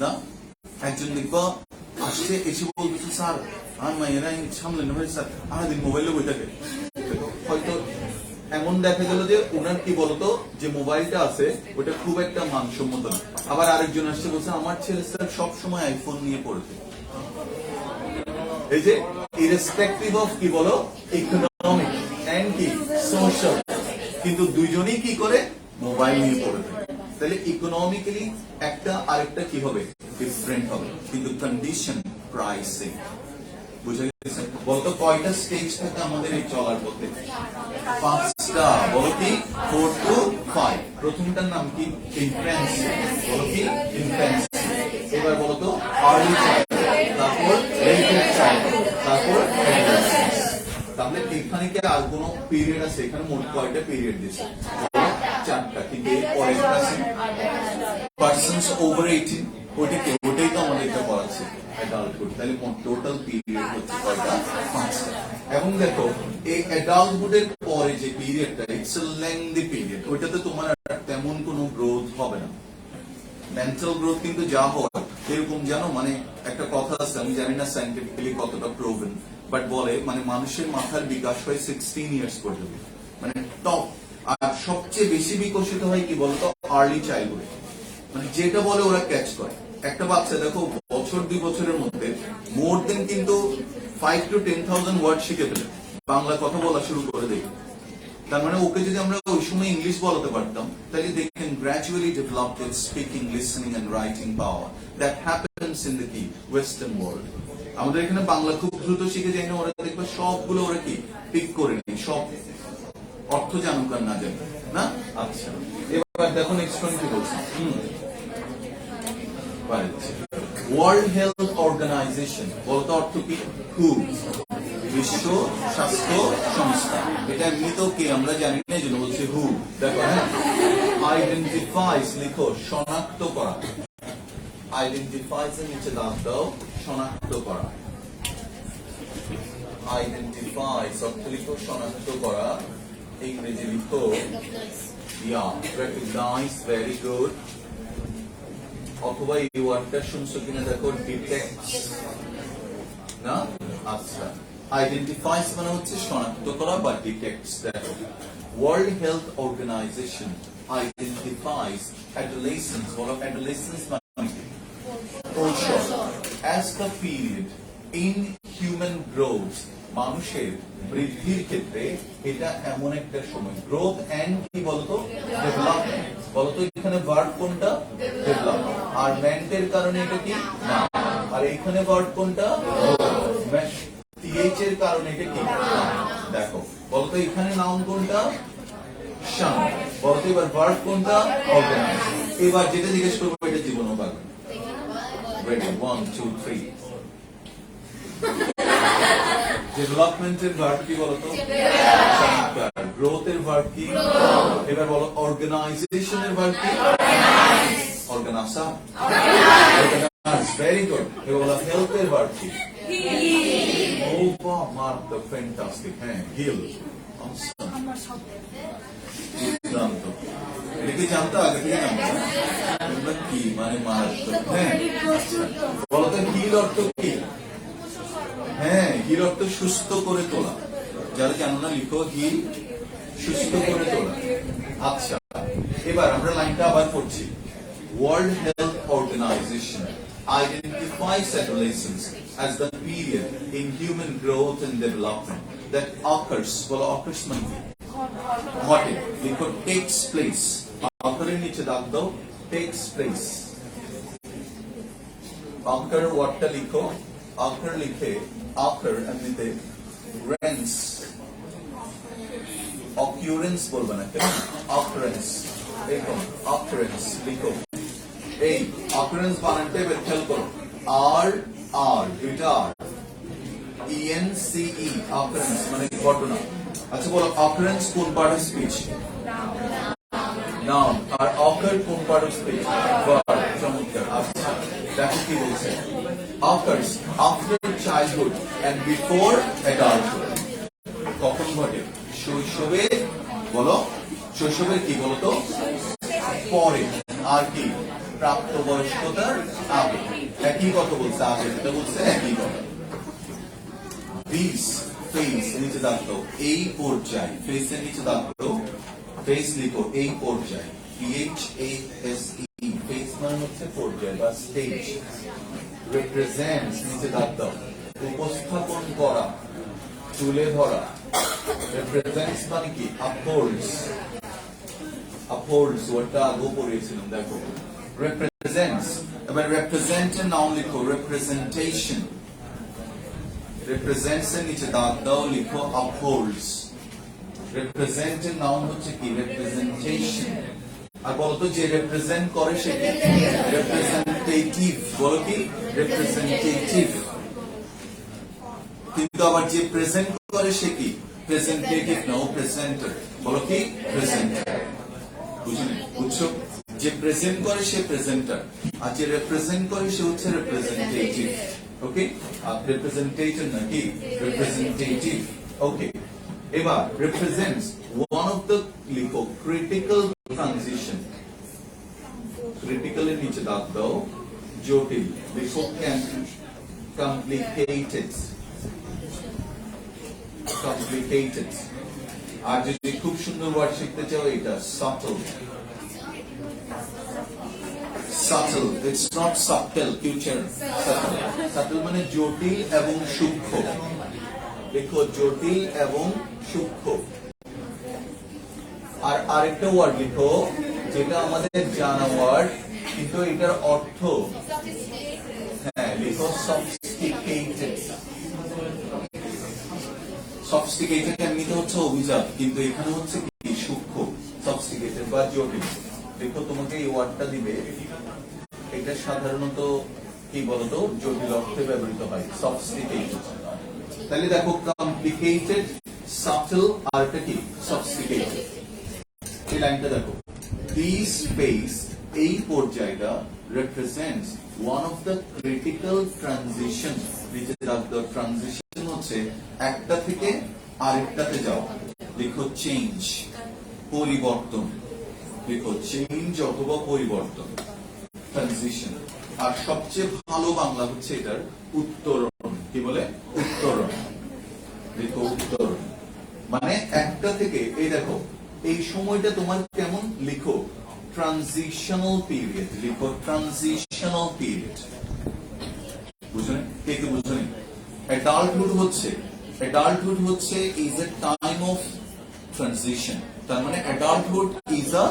না। একজন দেখবা আসছে এসে বলতেছে স্যার আমার মায়েরা সামলে নেবে স্যার আমাদের মোবাইলে বই থাকে, হয়তো এমন দেখা গেল যে ওনার কি বলতো যে মোবাইলটা আছে ওটা খুব একটা মানসম্মত না। আবার আরেকজন আসছে বলছে আমার ছেলে স্যার সবসময় আইফোন নিয়ে পড়ে। এই যে ইরেসপেক্টিভ অফ কি বলো ইকোনমিক এন্ড কি সোশ্যাল, কিন্তু দুইজনেই কি করে মোবাইল নিয়ে পড়ে থাকে। তাহলে ইকোনমিক্যালি একটা আরেকটা কি হবে ডিফারেন্ট হবে, কিন্তু কন্ডিশন প্রাইসিং। বুঝে গেছে? বলতো কয়টা স্টেজ থাকে আমাদের এই চলার পথে? 5টা। বলো কি 4 to 5। প্রথমটার নাম কি ইনফ্যান্সি। বলো কি ইনফ্যান্সি। এবার বলো তো আর্লি চাইল্ড, তারপর লেটের চাইল্ড, তারপর অ্যাডোলেসেন্স। তাহলে এখানে কি আর কোনো পিরিয়ড আছে? এখানে মোট কয়টা পিরিয়ড দিয়েছে? 4টা। কিন্তু এর পরের ক্লাসে পারসনস ওভার 18 ওটাই তো আমাদেরকে পড়াচ্ছে অ্যাডাল্টহুড। তাহলে মোট টোটাল পিরিয়ড হচ্ছে কয়টা? 5টা। এবং দেখো এই অ্যাডাল্টহুডের পরে যে পিরিয়ডটা ইটস এ লেন্দি পিরিয়ড, ওইটাতে তোমার তেমন কোনো গ্রোথ হবে না। মেন্টাল গ্রোথ কিন্তু যা হয় এরকম জানো, মানে একটা কথা আছে আমি জানি না সায়েন্টিফিক্যালি কতটা প্রুভেন, বাট বলে মানে মানুষের মাথার বিকাশ হয় 16 ইয়ার্স পর্যন্ত, মানে টপ। আর সবচেয়ে বেশি বিকশিত হয় কি বলতো আর্লি চাইল্ডহুডে, মানে যেটা বলে ওরা ক্যাচ করে। একটা বাচ্চা দেখো বছর 2 বছরের মধ্যে মোর দেন কিন্তু 5 to 10,000 ওয়ার্ড শিখে ফেলে, বাংলা কথা বলা শুরু করে দেয়। তার মানে ওকে যদি আমরা ওই সময় ইংলিশ বলাতে পারতাম তাহলে they can gradually develop their speaking, listening and writing power that happens in the western world. আমাদের এখানে বাংলা খুব দ্রুত শিখে যায় না, ওরা দেখবে সবগুলো ওরা কি পিক করে নেয়, সব অর্থ জানুক আর না জানুক না। আচ্ছা এবার দেখো নেক্সট ওয়ান কি বলছে। ওয়ার্ল্ড হেলথ অর্গানাইজেশন বলতে অর্থ কি? হু, বিশ্ব স্বাস্থ্য সংস্থা। এটা এমনিতেও কি আমরা জানি না, এই জন্য বলছি হু। দেখো হ্যাঁ, আইডেন্টিফাইস লিখো শনাক্ত করা। আইডেন্টিফাইস এর নিচে দাগ দাও শনাক্ত করা। আইডেন্টিফাইস অর্থ লিখো শনাক্ত করা, ইংরেজি লিখো ইয়া রেকগনাইজ। Very good. অথবা এই ওয়ার্ডটা শুনছো কিনা দেখো ডিটেক্টস না। আচ্ছা আইডেন্টিফাইস মানে হচ্ছে শনাক্ত করা বা ডিটেক্টস। দেখো ওয়ার্ল্ড হেলথ অর্গানাইজেশন আইডেন্টিফাইস অ্যাডোলেসেন্স। বলো অ্যাডোলেসেন্স মানে কি? কৈশোর। As the period in human growth, মানুষের বৃদ্ধির ক্ষেত্রে এটা এমন একটা সময়। গ্রোথ এন্ড কি বলতো ডেভেলপমেন্ট। বলতো এখানে ভার্ব কোনটা? ডেভেলপমেন্ট। আর মেন্টের কারণে এটা কি না। আর এখানে ভার্ব কোনটা? টিএইচ এর কারণে এটা কি না। দেখো বলতো এখানে নাউন কোনটা? শান। বলতো এবার ভার্ব কোনটা? অর্গানাইজ। এবার যেটা জিজ্ঞেস করবো এটা জীবনও পাবে। রেডি 1 2 3। ডেভেলপমেন্টের ভার্ব কি বলতো? গ্রোথের ভার্ব কি? এবার বলো অর্গানাইজেশনের ভার্ব কি? অর্গানাইজা। Very good. এবার বলো হেলথের ভার্ব কি? ও বাহ, মার্ক দ্য ফ্যান্টাস্টিক। হ্যাঁ হিল। জানতো এটা কি জানতো আগে থেকে? জানতো কি মানে মারাত্মক। হ্যাঁ বলতো হিল অর্থ কি? হ্যাঁ হিল অর্থ সুস্থ করে তোলা। যারা জানো না লিখো হিল, সুস্থ করে তোলা। আচ্ছা এবার আমরা লাইনটা আবার পড়ছি। World Health Organization identifies adolescence as the period in human growth and development that occurs, well occurs মানে কি? ঘটে। লিখো takes place। occur-এর নিচে দাগ দাও takes place। occur ওয়ার্ডটা লিখো, occur লিখে occur এমনিতে rents occurrence বলবে না, occurrence। এরকম occurrence লিখো। এই occurrence বানানটা এবার খেয়াল করো, আর আর দুইটা আর ENCE, occurrence মানে ঘটনা। আচ্ছা বলো occurrence কোন পার্ট অফ স্পিচ? নাউন। আর occur কোন পার্ট অফ স্পিচ? ভার্ব। চমৎকার। আচ্ছা দেখো কি বলছে, occurs after childhood and before adulthood। কখন ঘটে? শৈশবে। বলো শৈশবের কি বলতো পরে, আর কি প্রাপ্তবয়স্কতার আগে। একই কথা বলছে, আগে যেটা বলছে একই কথা। দিস ফেজ নিচে দাঁড়াতো এই পর্যায়, ফেজের নিচে দাঁড়াতো ফেজ লিখো এই পর্যায়, PHASE, ফেজ মানে হচ্ছে পর্যায় বা স্টেজ। রিপ্রেজেন্টস নিচে দাঁড়াতো উপস্থাপন করা, তুলে ধরা। রিপ্রেজেন্টস মানে কি আপহোল্ডস, আপহোল্ডস ওটা আগেও পড়িয়েছিলাম দেখো। রিপ্রেজেন্টস, এবার রিপ্রেজেন্ট এর নাউন লিখো রিপ্রেজেন্টেশন। রিপ্রেজেন্টস এর নিচে দাও লিখো আপহোল্ডস। রিপ্রেজেন্ট এর নাউন হচ্ছে কি রিপ্রেজেন্টেশন। আর বলতো যে রিপ্রেজেন্ট করে সে কি রিপ্রেজেন্টেটিভ। বলো কি রিপ্রেজেন্টেটিভ। কিন্তু আবার যে প্রেজেন্ট করে সে কি প্রেজেন্টেটিভ না, ও প্রেজেন্টার। বলো কি প্রেজেন্টার। বুঝলি? বুঝছো? যে প্রেজেন্ট করে সে প্রেজেন্টার, আর যে রিপ্রেজেন্ট করে সে হচ্ছে রিপ্রেজেন্টেটিভ। ওকে, আর রিপ্রেজেন্টেটিভ নাকি রিপ্রেজেন্টেটিভ। ওকে, এবার রিপ্রেজেন্টস ওয়ান অফ দ্য লিখো ক্রিটিক্যাল ট্রানজিশন। ক্রিটিক্যাল এর নিচে দাও জটিল লিখো কমপ্লিকেটেড। কমপ্লিকেটেড। আর যদি খুব সুন্দর ওয়ার্ড শিখতে চাও এটা subtle. Subtle, it's not subtle, future subtle. Subtle মানে জটিল এবং সূক্ষ্ম। দেখো জটিল এবং সূক্ষ্ম। আর আরেকটা ওয়ার্ড লিখো যেটা আমাদের জানা ওয়ার্ড কিন্তু এটার অর্থ, হ্যাঁ লিখো সফিস্টিকেটেড। সফিস্টিকেটেড এমনিতে হচ্ছে অভিজাত, কিন্তু এখানে হচ্ছে কি সূক্ষ্ম। সফিস্টিকেটেড বা জটিল। দেখো তোমাকে এই ওয়ার্ডটা দিবে, এটা সাধারণত কি বলতো জটিল অর্থে ব্যবহৃত হয় সফিস্টিকেটেড। তাহলে দেখো কমপ্লিকেটেড, সাটল আর এটা কি সফিস্টিকেটেড। এই লাইনটা দেখো, দিস ফেজ এই পর্যায়টা represents one of the critical transition, which is the transition হচ্ছে একটা থেকে আরেকটাতে যাওয়া। লিখো চেঞ্জ, পরিবর্তন। লিখো চেঞ্জ অথবা পরিবর্তন, ট্রানজিশন। আর সবচেয়ে ভালো বাংলা হচ্ছে এটার উত্তরণ। কি বলে? উত্তরণ। লিখো উত্তরণ মানে একটা থেকে, এই দেখো এই সময়টা তোমার কেমন, লিখো ট্রানজিশনাল পিরিয়ড। লিখো ট্রানজিশনাল পিরিয়ড। বুঝলেন? কে কে বুঝলেন? অ্যাডাল্টহুড হচ্ছে is a time of transition. তার মানে adulthood is a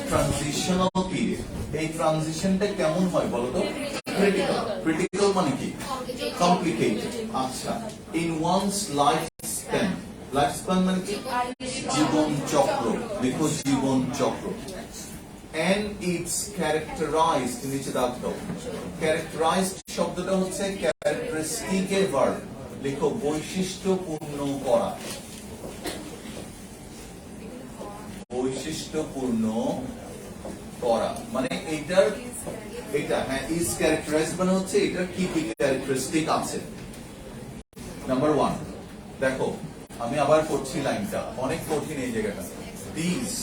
transitional period. এই ট্রানজিশনটা কেমন হয় বলতো? ক্রিটিক্যাল। ক্রিটিক্যাল মানে কি? কমপ্লিকেটেড। আচ্ছা, in one's life span. Life span মানে কি? জীবন চক্র। লিখো জীবন চক্র। And it's characterized, নিচে দাও। characterized শব্দটা হচ্ছে characteristic এর verb। লিখো বৈশিষ্ট্যপূর্ণ করা। বৈশিষ্ট্যপূর্ণ করা মানে এটা হ্যাঁ is characterized মানে হচ্ছে এটা কি কি characteristic আছে। নাম্বার 1 দেখো, আমি আবার পড়ছি লাইনটা, অনেক কঠিন এই জায়গাটা। These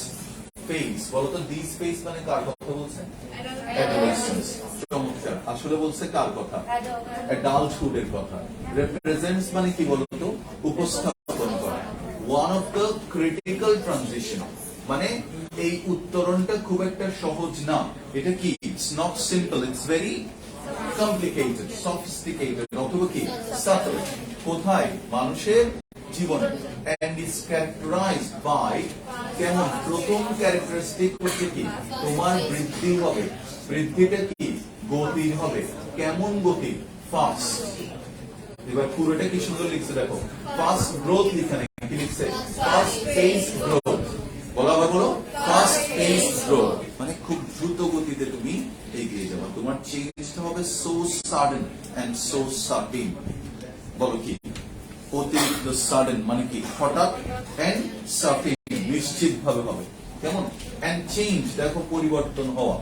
ফেজ, বলতো দিস ফেজ মানে কার কথা বলছে? অ্যাডোলেসেন্স। চমৎকার। আসলে বলছে কার কথা? অ্যাডাল্টহুড এর কথা। রিপ্রেজেন্টস মানে কি বলতো? উপস্থাপন করা। One of the critical transition মানে এই উত্তরণটা খুব একটা সহজ না। এটা কি? It's not simple, it's very complicated, sophisticated অথবা কি সাটল। কোথায়? মানুষের জীবনে। and is characterized by কেমন? প্রথম ক্যারেক্টারিস্টিক হচ্ছে কি? তোমার বৃদ্ধি হবে। বৃদ্ধিটা কি? গতির হবে। কেমন গতি? ফাস্ট। এবার পুরোটা কি সুন্দর লিখছে দেখো, ফাস্ট গ্রোথ লিখা নেই, কি লিখছে? Fast pace growth. বলো ফাস্ট পেস গ্রোথ মানে খুব দ্রুত গতিতে তুমি এগিয়ে যাবে। তোমার চেঞ্জটা হবে so sudden and so certain. বলো কি? অতিরিক্ত, সাডেন মানে কি হঠাৎ, এন্ড সার্টেন নিশ্চিত ভাবে হবে, কেমন, এন্ড চেঞ্জ দেখো পরিবর্তন হওয়া,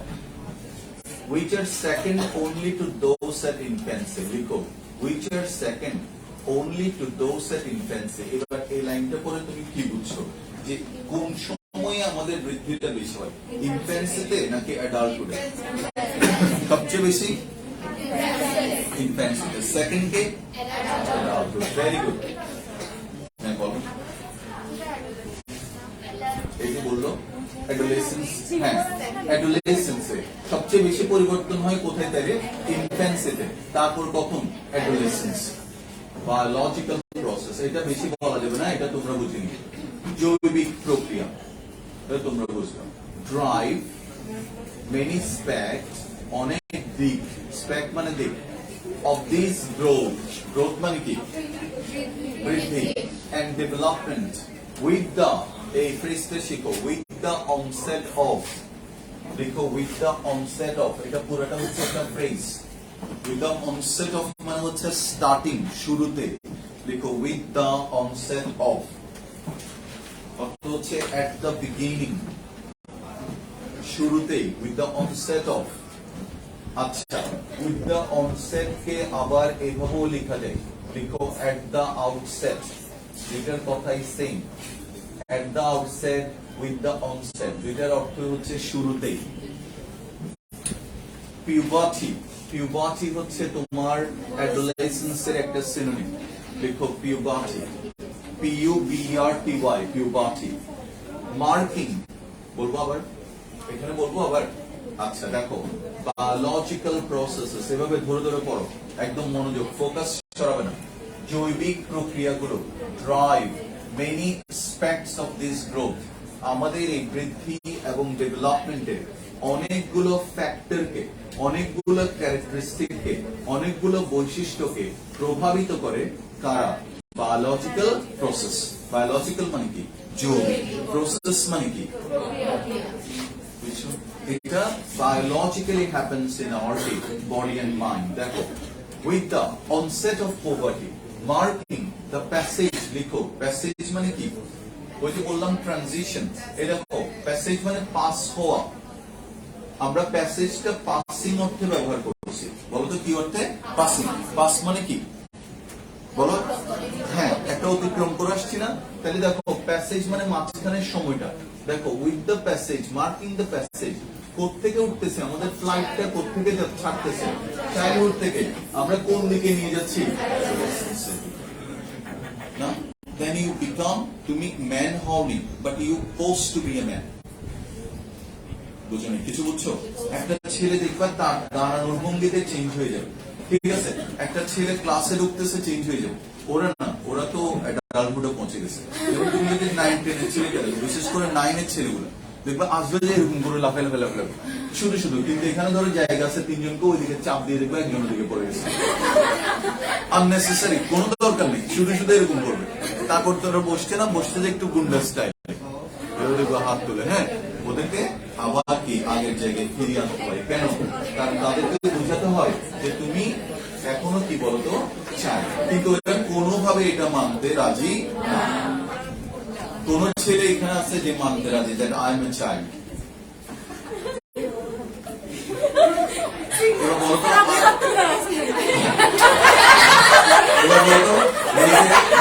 which are second only to those at infancy, লিখো which are second only to those at infancy। এবার এই লাইনটা পরে তুমি কি বুঝছো যে কোন সময়ে আমাদের বৃদ্ধিটা বেশি হয়, ইনফ্যান্সিতে নাকি অ্যাডাল্টহুডে? সবচেয়ে বেশি ইনফ্যান্সিতে, সেকেন্ড কে অ্যাডাল্টহুড। Very good. হ্যাঁ বলো, এই যে বললো অ্যাডোলেসেন্স, হ্যাঁ অ্যাডোলেসেন্সে সবচেয়ে বেশি পরিবর্তন হয় কোথায় তাহলে? ইনফ্যান্সিতে, তারপর কখন? অ্যাডোলেসেন্স। বায়োলজিক্যাল প্রসেস, এটা বেশি বলা যাবে না, এটা তোমরা বুঝে নিও। জৈবিক প্রক্রিয়া এটা তোমরা বুঝলাম। ড্রাইভ মেনি স্পেক্টস, অনেক দিক, স্পেক্ট মানে দিক, অফ দিস গ্রোথ, গ্রোথ মানে কি? বৃদ্ধি, এন্ড ডেভেলপমেন্ট উইথ দ্য, এই ফ্রেজটা শিখো, উইথ দ্য অনসেট অফ, দেখো উইথ দ্য অনসেট অফ, এটা পুরোটা হচ্ছে একটা phrase. With the onset of মানে হচ্ছে স্টার্টিং, শুরুতে, দেখো উইথ দ্য অনসেট অফ অর্থ হচ্ছে এট দ্য বিগিনিং, শুরুতেই, উইথ দ্য অনসেট অফ। আচ্ছা, উইথ দ্য অনসেট কে আবার এভাবেও লেখা যায়, লিখো এট দ্য আউটসেট, যেটার কথাই same, at the outset, with the onset, দুইটার অর্থ হচ্ছে শুরুতেই। পিউবার্টি, পিউবার্টি হচ্ছে তোমার অ্যাডোলেসেন্সের একটা সিনোনিম, লিখো পিউবার্টি, PUBERTY, পিউবার্টি। মার্কিং বলবো আবার, এখানে বলবো আবার। আচ্ছা দেখো, বায়োলজিক্যাল প্রসেসেস, এভাবে ধরে ধরে পড়ো, একদম মনোযোগ, ফোকাস সরাবে না। জৈবিক প্রক্রিয়াগুলো, drive many aspects of this growth, আমাদের এই বৃদ্ধি এবং ডেভেলপমেন্টের অনেকগুলো ফ্যাক্টরকে, অনেকগুলো ক্যারেক্টারিস্টিককে, অনেকগুলো বৈশিষ্ট্যকে প্রভাবিত করে কারা? Biological process. বায়োলজিক্যাল মানে কি? জৈবিক। প্রসেস মানে কি? এটা biologically happens in our body and mind। দেখো, with the onset of puberty, marking the passage, লিখো প্যাসেজ মানে কি? ওই যে বললাম ট্রানজিশন, এই দেখো প্যাসেজ মানে পাস হওয়া, আমরা প্যাসেজটা পাসিং অর্থে ব্যবহার করছি, বলো তো কি অর্থে? পাসিং। পাস মানে কি বলো? হ্যাঁ, একটা অতিক্রম করে আসছি না, তাহলে দেখো প্যাসেজ মানে মাঝখানের সময়টা, দেখো with the passage, marking the passage, কোত্থেকে উঠতেছে আমাদের ফ্লাইটটা, কোত্থেকে ছাড়তেছে? চাইল্ডহুড থেকে। আমরা কোন দিকে নিয়ে যাচ্ছি? না, then you become, তুমি ম্যান হওনি, but you post to be a man. বুঝো না? কিছু বুঝছো? একটা ছেলে দেখবা তার দাঁড়ানোর ভঙ্গিতে চেঞ্জ হয়ে যাবে, ঠিক আছে? একটা ছেলে ক্লাসে ঢুকতেছে, চেঞ্জ হয়ে যাবে। ওরা না, ওরা তো অ্যাডাল্টহুডে পৌঁছে গেছে। এবং তুমি যদি 9-10 এর ছেলেকে দেখো, বিশেষ করে 9 এর ছেলেগুলো দেখবা আসবে যে এরকম করে লাফাই লাফাই লাফাই শুধু শুধু, কিন্তু এখানে ধরো জায়গা আছে, তিনজনকে ওইদিকে চাপ দিয়ে দেখবে একজনের দিকে পড়ে গেছে। আননেসেসারি, কোনো দরকার নেই, শুধু শুধু এরকম করবে। তারপর তোরা বসছে না, বসতে যে একটু গুন্ডা স্টাইল, দেখবো হাত তুলে, হ্যাঁ, ওদেরকে আবার কি আগের জায়গায় ফিরিয়ে আনতে হয়। কেন? কারণ তাদেরকে বোঝাতে হয় যে তুমি এখনো কি বলতো চাই, কিন্তু ওরা কোনোভাবে এটা মানতে রাজি না। কোন ছেলে এখানে আছে যে মানতে রাজি that I M a child? এবার বলতো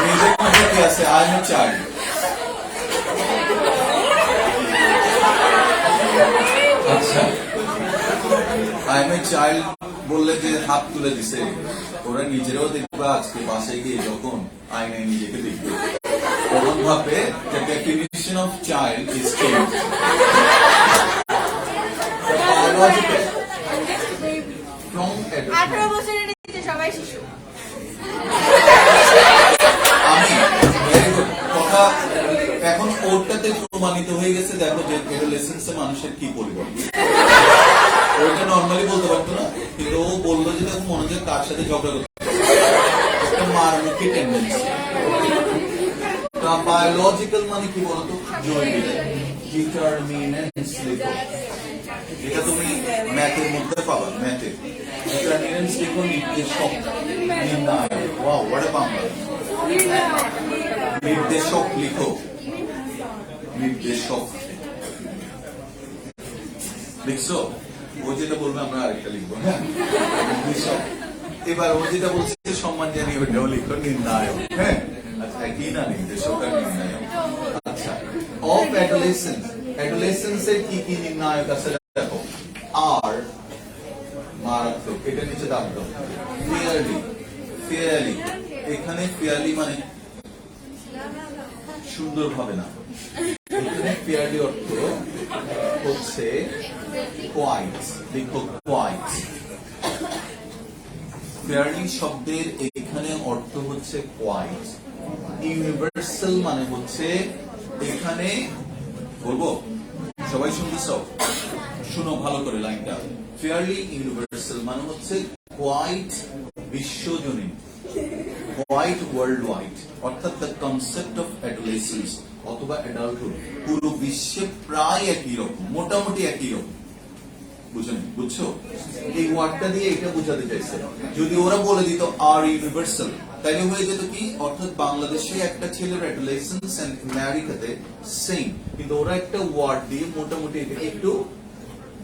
নিজের মধ্যে কি আছে? I M a child. আচ্ছা, আই এম এ চাইল্ড বললে যে হাত তুলে দিছে, ওরা নিজেরাও দেখবে আজকে বাসায় গিয়ে যখন আয়নায় নিজেকে দেখবে, তখন ভাববে যে definition of child is change. Biological from 18 বছরের নিচে সবাই শিশু। আমি কথা এখন ওরটাতে প্রমাণিত হয়ে গেছে। দেখো যে এডোলেসেন্সে মানুষের কি পরিবর্তন, ওইটা নর্মালি বলতে পারতো না, কিন্তু ও বললো যে দেখো মনোযোগ কার সাথে ঝগড়া করতে, একটা মারমুখী টেন্ডেন্সি। বায়োলজিক্যাল মানে কি বলতো? জৈবিক। ডিটারমিনেন্টস লিখো, এটা তুমি ম্যাথের মধ্যে পাবা, ম্যাথে ডিটারমিনেন্টস লিখো, নির্দেশক, নির্ণায়ক। Wow, what a Bangla. নির্দেশক লিখো, নির্দেশক লিখছো, ও যেটা বলবে আমরা আরেকটা লিখবো। হ্যাঁ, নির্দেশক। এবার ও যেটা বলছে সম্মান জানিয়ে ওটাও লিখো, নির্ণায়ক। হ্যাঁ, আচ্ছা একই না নির্দেশক আর নির্ণায়ক। আচ্ছা, অফ অ্যাডোলেসেন্স, অ্যাডোলেসেন্সের কি কি নির্ণায়ক আছে দেখো। আর মারাত্মক, এটা নিচে দাম দাও। ফেয়ারলি, ফেয়ারলি, এখানে ফেয়ারলি মানে সুন্দরভাবে না, এখানে ফেয়ারলি অর্থ হচ্ছে কোয়াইট, লিখো কোয়াইট। ফেয়ারলি শব্দের এখানে অর্থ হচ্ছে কোয়াইট। ইউনিভার্সাল মানে হচ্ছে, এখানে বলবো সবাই শুনতেছ, শুনো ভালো করে লাইনটা। ফেয়ারলি ইউনিভার্সাল মানে হচ্ছে কোয়াইট বিশ্বজনীন, কোয়াইট ওয়ার্ল্ড ওয়াইড, অর্থাৎ দ্য কনসেপ্ট অফ অ্যাডোলেসেন্স অথবা অ্যাডাল্টহুড পুরো বিশ্বে প্রায় একই রকম, মোটামুটি একই রকম। বুঝছো? এই ওয়ার্ডটা দিয়ে এটা বোঝাতে চাইছে। যদি ওরা বলে দিত আর ইউনিভার্সাল, তাইলে হয়ে যেত কি, অর্থাৎ বাংলাদেশে একটা ছেলের অ্যাডোলেসেন্স এন্ড আমেরিকাতে সেম, কিন্তু ওরা একটা ওয়ার্ড দিয়ে মোটামুটি এটাকে একটু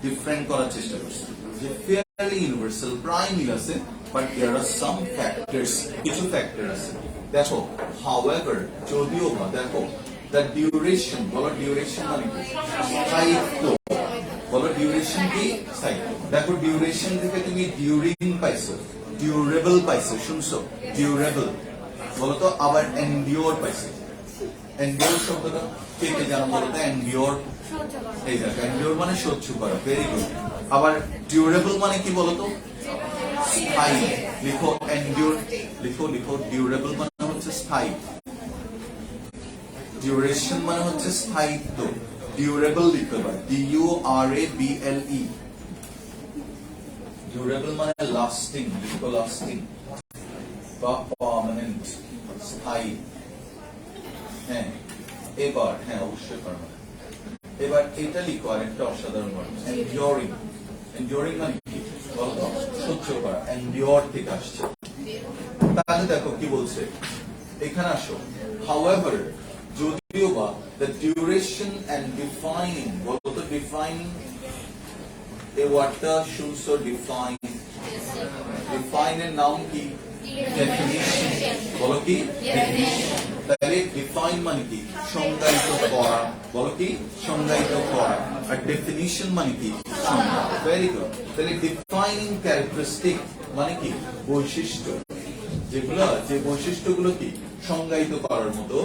ডিফারেন্ট করার চেষ্টা করছে। যে ফেয়ারলি ইউনিভার্সাল প্রায় মিল আছে, but there are some factors, কিছু ফ্যাক্টর আছে। দেখো, হাউএভার, যদিও বা, দেখো দ্য ডিউরেশন, বলো ডিউরেশন মানে কি? স্থায়িত্ব, বলো ডিউরেশন কি? স্থায়িত্ব। দেখো ডিউরেশন থেকে তুমি ডিউরিং পাইছো, ডিউরেবল পাইছো, শুনছো? ডিউরেবল বলো তো, আবার এন্ডিওর পাইছো। এন্ডিওর শব্দটা কে কে জানো বলো তো? এন্ডিওর, এই দেখো এন্ডিওর মানে সহ্য করা, ভেরি গুড। আবার ডিউরেবল মানে কি বলো তো? স্থায়ী, লিখো এন্ডিওর, লিখো লিখো। ডিউরেবল মানে হচ্ছে স্থায়ী, ডিউরেশন মানে হচ্ছে স্থায়িত্ব। ডিউরেবল লিখতে পারে, DURABLE। ডিউরেবল মানে লাস্টিং, লিখো লাস্টিং বা পার্মানেন্ট, স্থায়ী। হ্যাঁ, এবার হ্যাঁ অবশ্যই পার্মানেন্ট। এবার এটা লিখো, আরেকটা অসাধারণ ওয়ার্ড, এনডিউরিং। এনডিউরিং মানে কি বলতো? সহ্য করা, এনডিউর থেকে আসছে। তাহলে দেখো কি বলছে, এখানে আসো। হাউএভার, যদিও বা, the duration and defining, বলতো ডিফাইনিং, এই ওয়ার্ডটা শুনছো? ডিফাইন, ডিফাইন এর নাম কি? ডেফিনিশন, বলো কি? ডেফিনিশন। তাহলে ডিফাইন মানে কি? সংজ্ঞায়িত করা, বলো কি? সংজ্ঞায়িত করা। আর ডেফিনিশন মানে কি? সংজ্ঞা। Very good. তাহলে ডিফাইনিং ক্যারেক্টারিস্টিক মানে কি? বৈশিষ্ট্য, যেগুলো, যে বৈশিষ্ট্যগুলো কি সংজ্ঞায়িত করার মতো।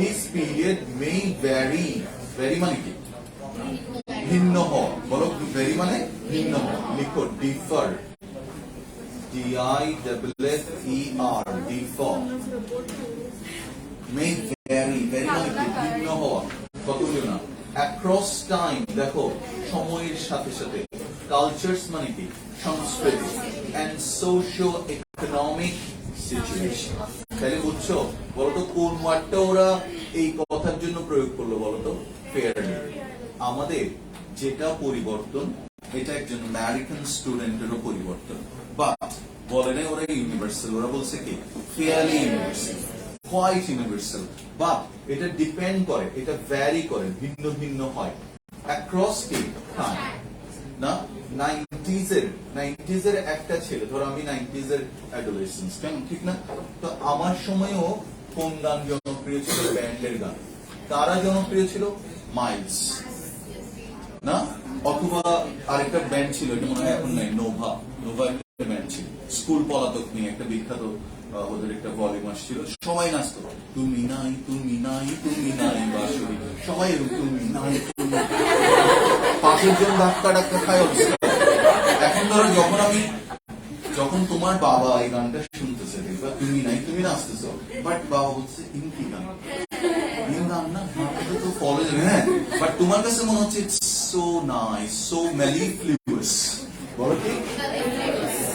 This period may vary, vary মানে কি? ভিন্ন হওয়া, বলো ভেরি মানে ভিন্ন হওয়া, লিখো differ, DIFFER, differ. may vary, vary মানে কি? ভিন্ন হওয়া, কতগুলো না। across time, দেখো সময়ের সাথে সাথে। কালচারস মানে কি? সংস্কৃতি। and socio-economic situation। তাহলে বুঝছো? বলতো কোন ওয়ার্ডটা ওরা এই কথার জন্য প্রয়োগ করলো বলতো? ফেয়ারলি। আমাদের যেটা পরিবর্তন, এটা একজন আমেরিকান স্টুডেন্টেরও পরিবর্তন, বাট বলে নাই ওরা ইউনিভার্সাল, ওরা বলছে কি? Fairly universal, quite universal. But এটা ডিপেন্ড করে, এটা ভ্যারি করে, ভিন্ন ভিন্ন হয়। অ্যাক্রস কি? টাইম না, 90s এর একটা ছেলে, ধরো আমি 90s এর অ্যাডোলেসেন্স, কেমন ঠিক না? তো আমার সময়ও কোন গান জনপ্রিয় ছিল? ব্যান্ডের গান। তারা জনপ্রিয় ছিল মাইলস না, অথবা আরেকটা ব্যান্ড ছিল, এটা মনে হয় এখন নাই, নোভা। নোভা একটা ব্যান্ড ছিল, স্কুল পলাতক নিয়ে একটা বিখ্যাত, ওদের একটা ভলিউম আসছিল, সবাই নাচতো, তুমি নাই তুমি নাই তুমি নাই বাঁশরি, সবাই এরকম তুমি নাই তুমি। পাশের জন ধাক্কা টাক্কা খায় অবস্থা। এখন ধরো যখন তোমার বাবা এই গানটা শুনতেছে, দেখবা তুমি নাই তুমি নাচতেছ, বাট বাবা বলছে ইনকি গান, এই গান না তো ফলো যাবে, হ্যাঁ, বাট তোমার কাছে মনে হচ্ছে সো নাইস, সো মেলিফ্লুয়াস। বলো কি?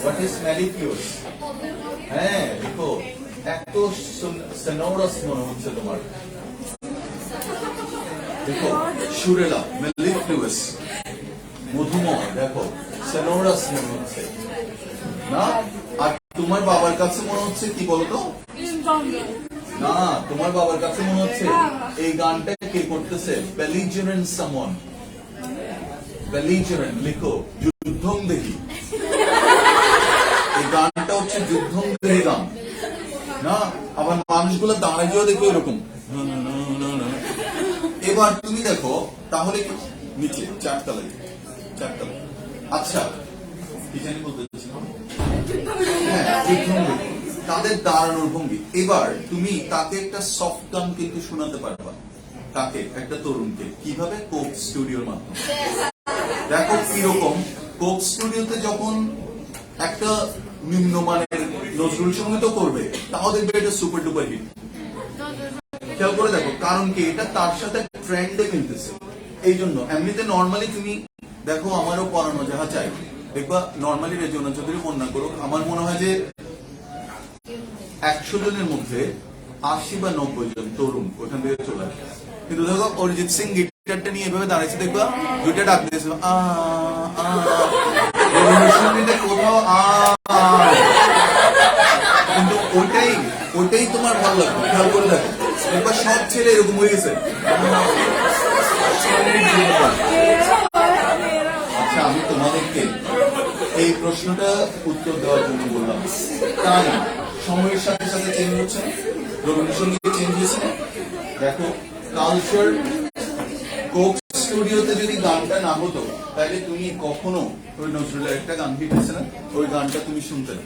What is mellifluous? হ্যাঁ, দেখো এত সোনোরাস মনে হচ্ছে তোমার, দেখো সুরেলা, মেলিফ্লুয়াস, মধুময়, দেখো সোনোরাস মনে হচ্ছে না। আর তোমার বাবার কাছে মনে হচ্ছে কি বলতো? না, তোমার বাবার কাছে মনে হচ্ছে এই গানটা কে করতেছে? belligerent someone, belligerent লিখো, যুদ্ধং দেখি। এই গানটা হচ্ছে যুদ্ধং দেখি গান না। আবার মানুষগুলো দাঁড়াইও দেখো এরকম। এবার তুমি দেখো তাহলে নিচে চারতলায়, চারতলায়। আচ্ছা কি জানি বলতে চাচ্ছিলাম? হ্যাঁ, যুদ্ধং দেখি, তাদের দাঁড়ানোর ভঙ্গি। এবার তুমি তাকে একটা সফট গান কিন্তু শোনাতে পারবা, তাকে একটা তরুণকে কিভাবে? কোক স্টুডিওর মাধ্যমে। দেখো কিরকম, কোক স্টুডিওতে যখন একটা নিম্নমানের নজরুল সঙ্গীত করবে, তাও দেখবে এটা সুপার ডুপার হিট। খেয়াল করে দেখো, কারণ কি? এটা তার সাথে ট্রেন্ডে মিলতেছে। এই জন্য এমনিতে নর্মালি তুমি দেখো, আমারও পড়ানো যাহা চাই দেখবা, নর্মালি রেজিওনা চৌধুরী বন্যা করুক, আমার মনে হয় যে 100 জনের মধ্যে 80 বা 90 জন তরুণ ওখান থেকে চলে আসে। কিন্তু দেখো অরিজিৎ সিং গিটারটা নিয়ে এভাবে দাঁড়িয়েছে, দেখবা দুইটা ডাক দিয়েছে কোথাও কিন্তু ওইটাই তোমার ভালো লাগবে। খেয়াল করে দেখো, দেখবা সব ছেলে এরকম হয়ে গেছে। আচ্ছা, আমি তোমাদেরকে এই প্রশ্নটা উত্তর দেওয়ার জন্য বললাম, তাই সময়ের সাথে সাথে চেঞ্জ হচ্ছে না, রবীন্দ্রসঙ্গীত চেঞ্জ হয়েছে না। দেখো কালচার, কোক স্টুডিওতে যদি গানটা না হতো তাহলে তুমি কখনো ওই নজরুলের একটা গান হিট হয়েছে না, ওই গানটা তুমি শুনতে না।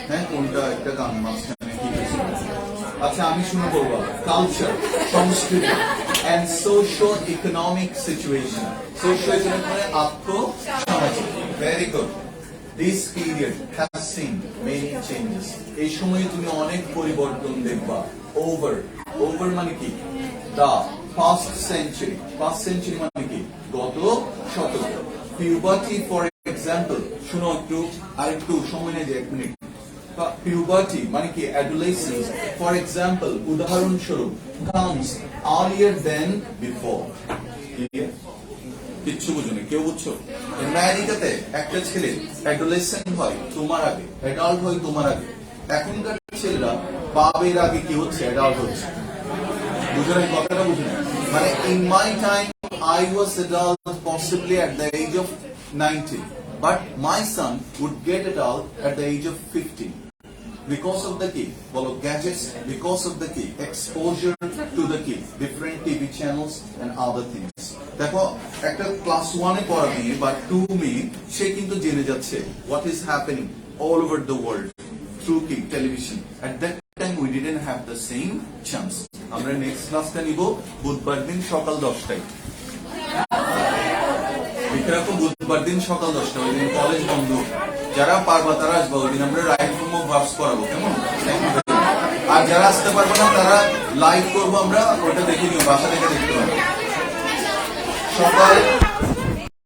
হ্যাঁ, কোনটা একটা গান মাঝখানে হিট হয়েছে। আচ্ছা, আমি শুনে বলবো কালচার, সংস্কৃতি and socio-economic situation. Socio-economic মানে আর্থ-সামাজিক। Very good. This period has seen many changes. এই সময়ে তুমি অনেক পরিবর্তন দেখবা। Over মানে কি? The past century. Past century মানে কি? গত শতক। Puberty for example. শুনো একটু, আরেকটু সময় নেই যে 1 মিনিট। Puberty মানে কি? Adolescence for example, উদাহরণস্বরূপ, comes earlier than before. কিচ্ছু বুঝো না, কেউ বুঝছো? আমেরিকাতে একটা ছেলে অ্যাডোলেসেন্ট হয় তোমার আগে, অ্যাডাল্ট হয় তোমার আগে। এখনকার ছেলেরা বাবের আগে কি হচ্ছে? অ্যাডাল্ট হচ্ছে। বুঝো না কথাটা? বুঝো না মানে, in my time I was adult possibly at the age of 90, but my son would get adult at the age of 50. Because of the key, bolo gadgets, because of the key, exposure to the key, different TV channels and other things. দেখো একটা ক্লাস 1 এ পড়া মেয়ে বা 2 মেয়ে, সে কিন্তু জেনে যাচ্ছে what is happening all over the world through key television. At that time we didn't have the same chance. আমরা নেক্সট ক্লাসটা নিব বুধবার দিন সকাল 10টায়। লিখে বুধবার দিন সকাল 10টা, ওই দিন কলেজ বন্ধ। যারা পারবা তারা আসবো, ওই দিন আমরা রাইট ফর্ম অফ ভার্বস করাবো, কেমন? আর যারা আসতে পারবো না তারা লাইভ করবো, আমরা ওটা দেখে নিও, বাসা থেকে দেখতে পাবো। সকাল